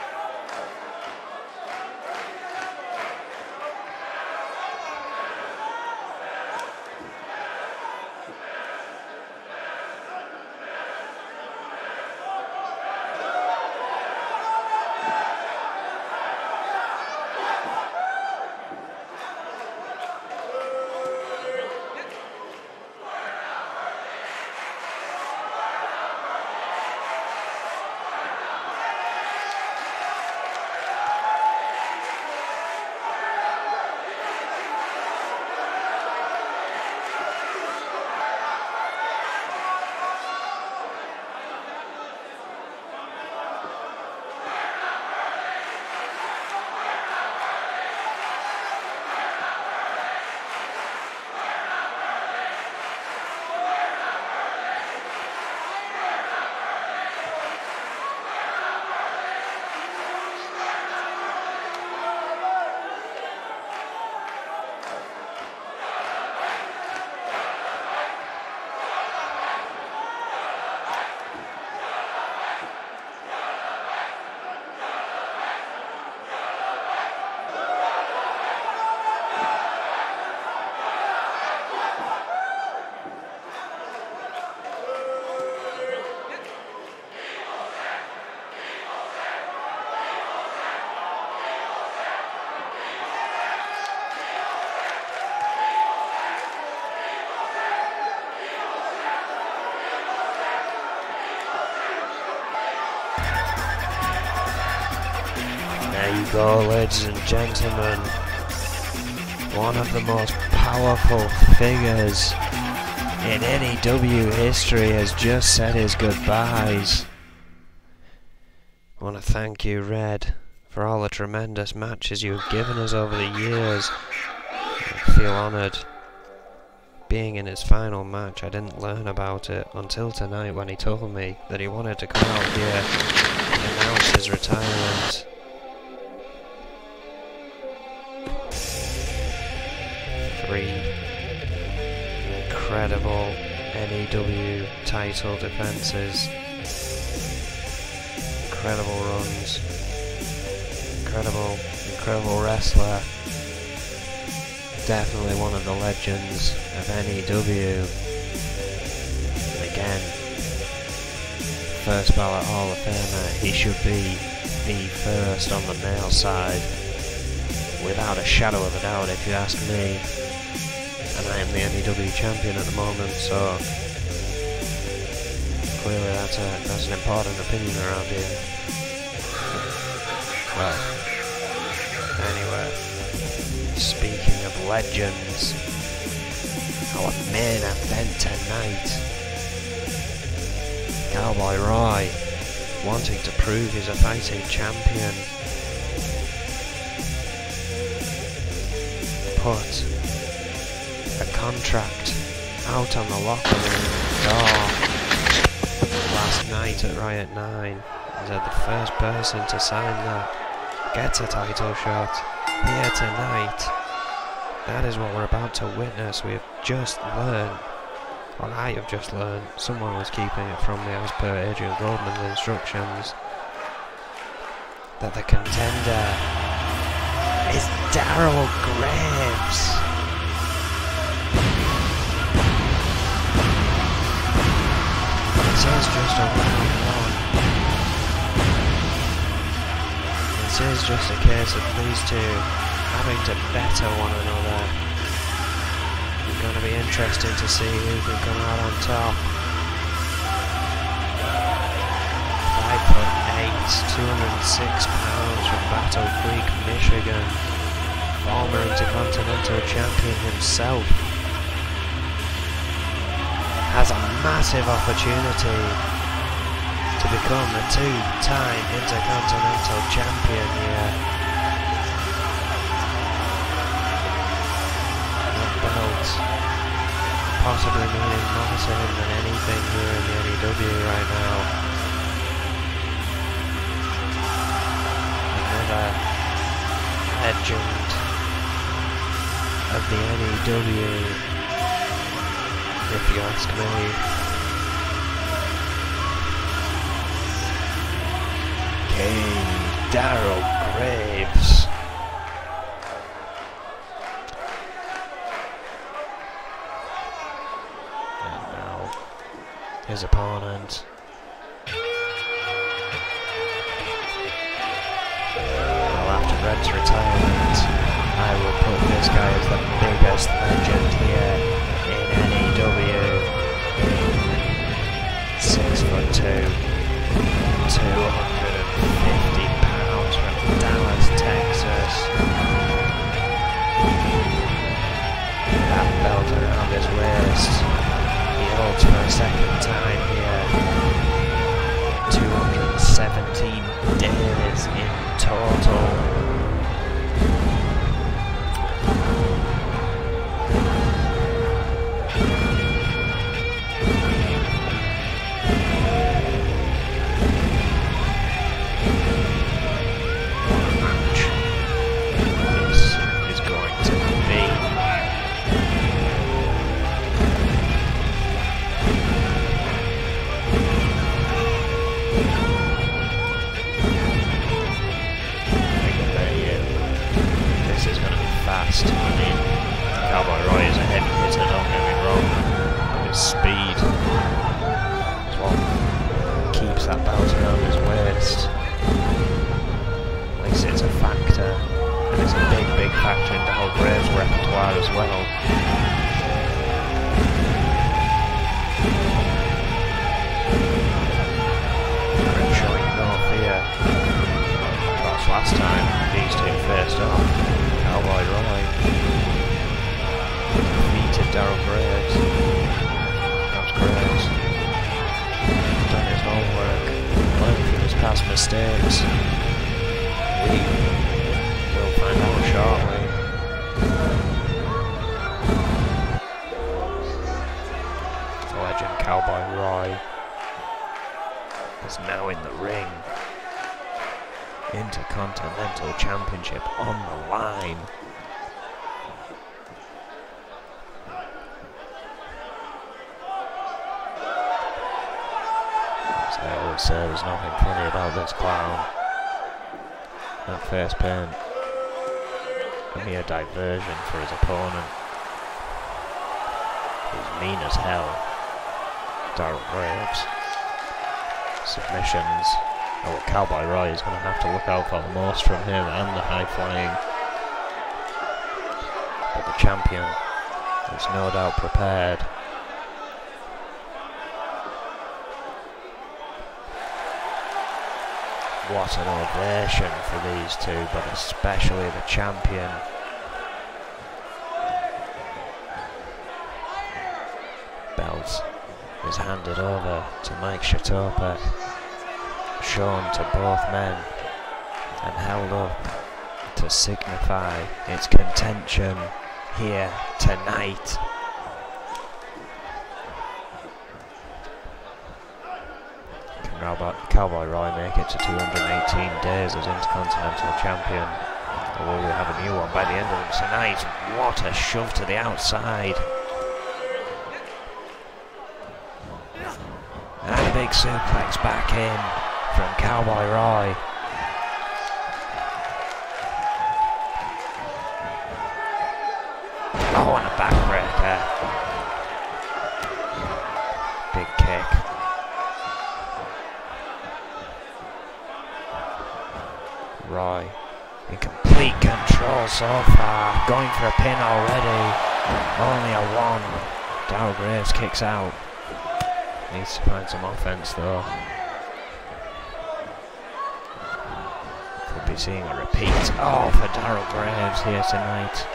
you go, ladies and gentlemen. One of the most powerful figures in N.E.W. history has just said his goodbyes. I want to thank you, Red, for all the tremendous matches you have given us over the years. I feel honoured. Being in his final match, I didn't learn about it until tonight when he told me that he wanted to come out here and announce his retirement. Three incredible N.E.W. title defences, incredible runs, incredible wrestler. Definitely one of the legends of N.E.W. Again, first ballot Hall of Famer. He should be the first on the male side, without a shadow of a doubt, if you ask me. And I am the N.E.W. champion at the moment, so clearly that's an important opinion around here. Well, anyway. Speaking of legends, our main event tonight, Cowboy Roy, wanting to prove he's a fighting champion, put a contract out on the locker room door last night at Riot 9. He said the first person to sign that gets a title shot here tonight. That is what we're about to witness. We have just learned, or I have just learned, someone was keeping it from me as per Adrian Goldman's instructions, that the contender is Daryl Graves. This is just a one-on-one. This is just a case of these two having to better one another. It's going to be interesting to see who can come out on top. 5'8", 206 pounds from Battle Creek, Michigan. Former Intercontinental Champion himself. Has a massive opportunity to become the two-time Intercontinental Champion here. That belt possibly meaning more to him than anything here in the N.E.W. right now. Another legend of the N.E.W., if you ask me. King Daryl Graves. And now his opponent. Well, after Red's retirement, I will put this guy as the biggest legend here in N.E.W. 6'2", 250 pounds from Dallas, Texas. That belt around his waist, he holds for a second time here. 217 days in total. mistakes. We will find out shortly. The legend Cowboy Roy is now in the ring. Intercontinental Championship on the line. As I always say, there's nothing funny about this clown. That first pin, a mere diversion for his opponent. He's mean as hell. Darrell Graves. Submissions. Oh, Cowboy Roy is going to have to look out for the most from him and the high flying. But the champion is no doubt prepared. What an ovation for these two, but especially the champion. Belt is handed over to Mike Shatopa, shown to both men and held up to signify its contention here tonight. Can Cowboy Roy make it to 218 days as Intercontinental Champion? Or will we have a new one by the end of tonight? What a shove to the outside. And a big suplex back in from Cowboy Roy. Oh, and a backbreaker. Big kick. Roy in complete control so far. Going for a pin already. Only a one. Darrell Graves kicks out. Needs to find some offense though. Could be seeing a repeat. Oh, for Darrell Graves here tonight.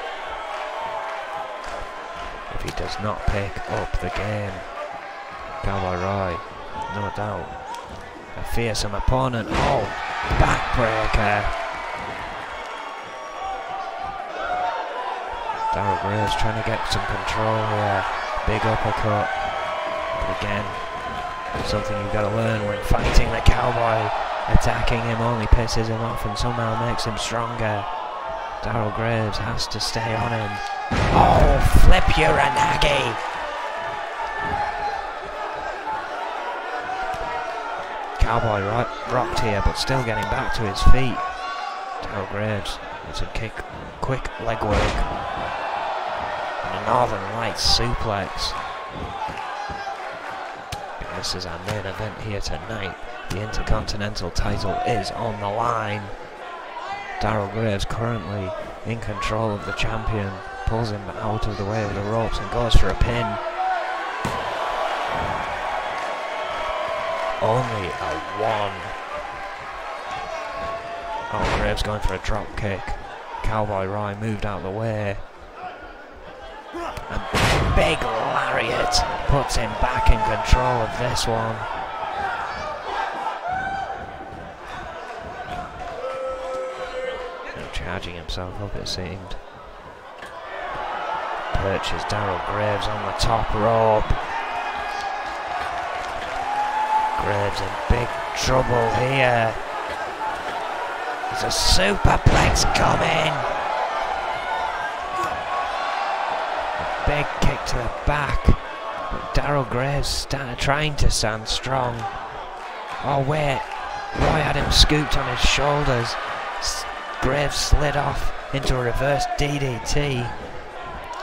If he does not pick up the game, Cowboy Roy, no doubt, a fearsome opponent. Oh, backbreaker. Darrell Graves trying to get some control here. Big uppercut. But again, something you've got to learn when fighting the Cowboy. Attacking him only pisses him off and somehow makes him stronger. Darrell Graves has to stay on him. Oh, flip Uranagi! Cowboy rocked here, but still getting back to his feet. Darrell Graves with some quick leg work. And a Northern Lights suplex. And this is our main event here tonight. The Intercontinental title is on the line. Darrell Graves currently in control of the champion. Pulls him out of the way of the ropes and goes for a pin. Only a one. Oh, Graves going for a drop kick. Cowboy Roy moved out of the way. And big lariat puts him back in control of this one. Now charging himself up, it seemed. Perches Darrell Graves on the top rope. Graves in big trouble here. There's a superplex coming. A big kick to the back. But Darrell Graves trying to stand strong. Oh wait, Roy had him scooped on his shoulders. Graves slid off into a reverse DDT.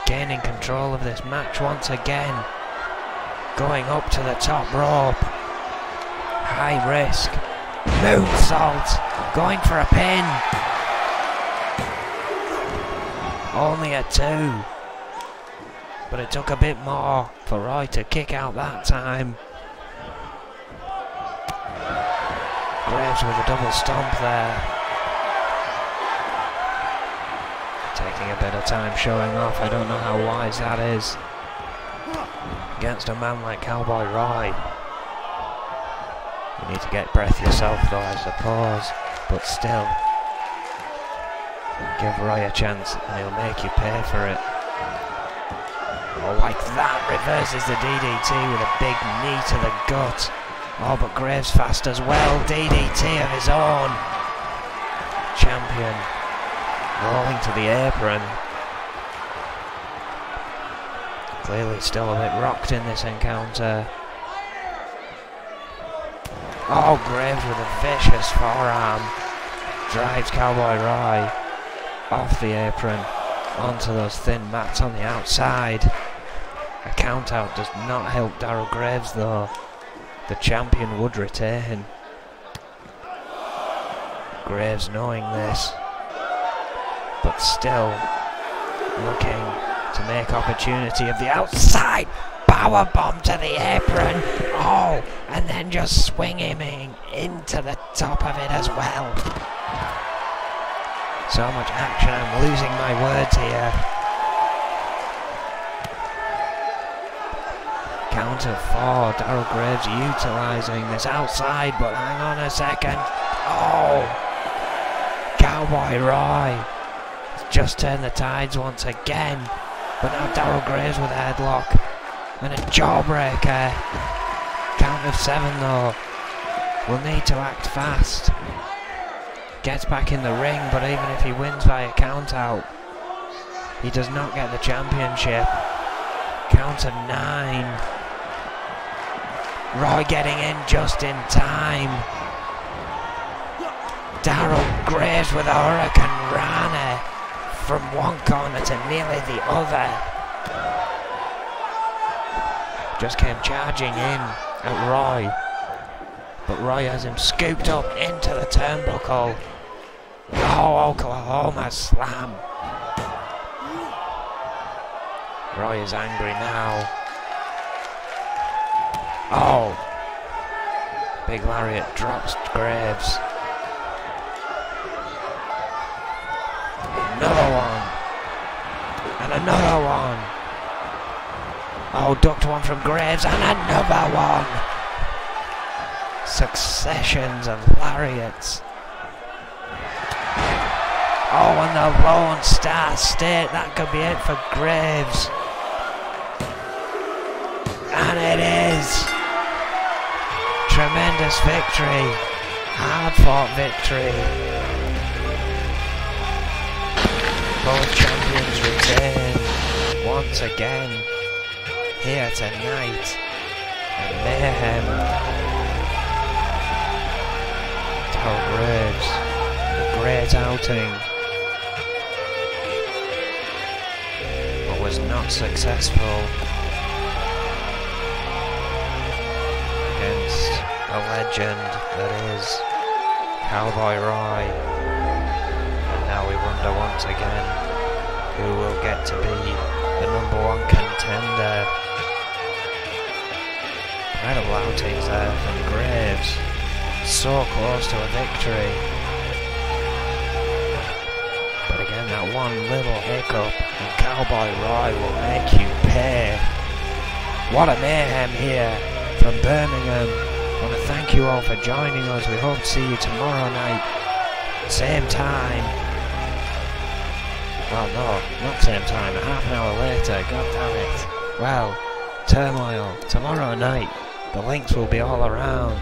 Gaining control of this match once again. Going up to the top rope. High risk. Moonsault. Going for a pin. Only a 2. But it took a bit more for Roy to kick out that time. Graves with a double stomp there. Taking a bit of time showing off. I don't know how wise that is against a man like Cowboy Roy. You need to get breath yourself though, I suppose, but still. Give Roy a chance and he'll make you pay for it. Oh, like that, reverses the DDT with a big knee to the gut. Oh, but Graves fast as well, DDT of his own. Champion rolling to the apron. Clearly still a bit rocked in this encounter. Oh, Graves with a vicious forearm. Drives Cowboy Roy off the apron onto those thin mats on the outside. A count out does not help Darryl Graves though. The champion would retain. Graves knowing this, but still looking to make opportunity of the outside power bomb to the apron. Oh, and then just swing him into the top of it as well. So much action, I'm losing my words here. Count of 4, Darryl Graves utilising this outside, but hang on a second. Oh! Cowboy Roy has just turned the tides once again, but now Darryl Graves with a headlock and a jawbreaker. Count of 7 though. Will need to act fast. Gets back in the ring, but even if he wins via count out, he does not get the championship. Count of 9. Roy getting in just in time. Darryl Graves with a Hurricane Rana from one corner to nearly the other. Just came charging in at Roy, but Roy has him scooped up into the turnbuckle. Oh, Oklahoma slam. Roy is angry now. Oh, big lariat drops Graves. Another one. And another one. Oh, ducked one from Graves and another one. Successions of lariats. Oh, and the Lone Star State. That could be it for Graves. And it is. Tremendous victory. Hard fought victory. Both champions retain once again here tonight at Mayhem. Darryl Graves, a great outing, but was not successful against a legend that is Cowboy Roy. And now we wonder once again who will get to be the #1 contender. Incredible outings there from Graves. So close to a victory. But again, that one little hiccup and Cowboy Roy will make you pay. What a mayhem here from Birmingham. I want to thank you all for joining us. We hope to see you tomorrow night. Same time. Well, no, not same time. Half an hour later. God damn it. Well, Turmoil. Tomorrow night. The links will be all around.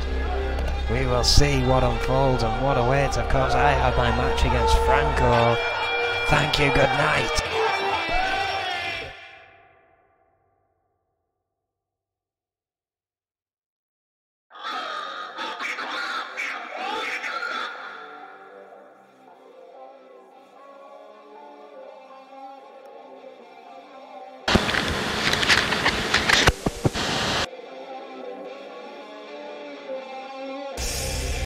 We will see what unfolds and what awaits. Of course, I have my match against Franco. Thank you. Good night.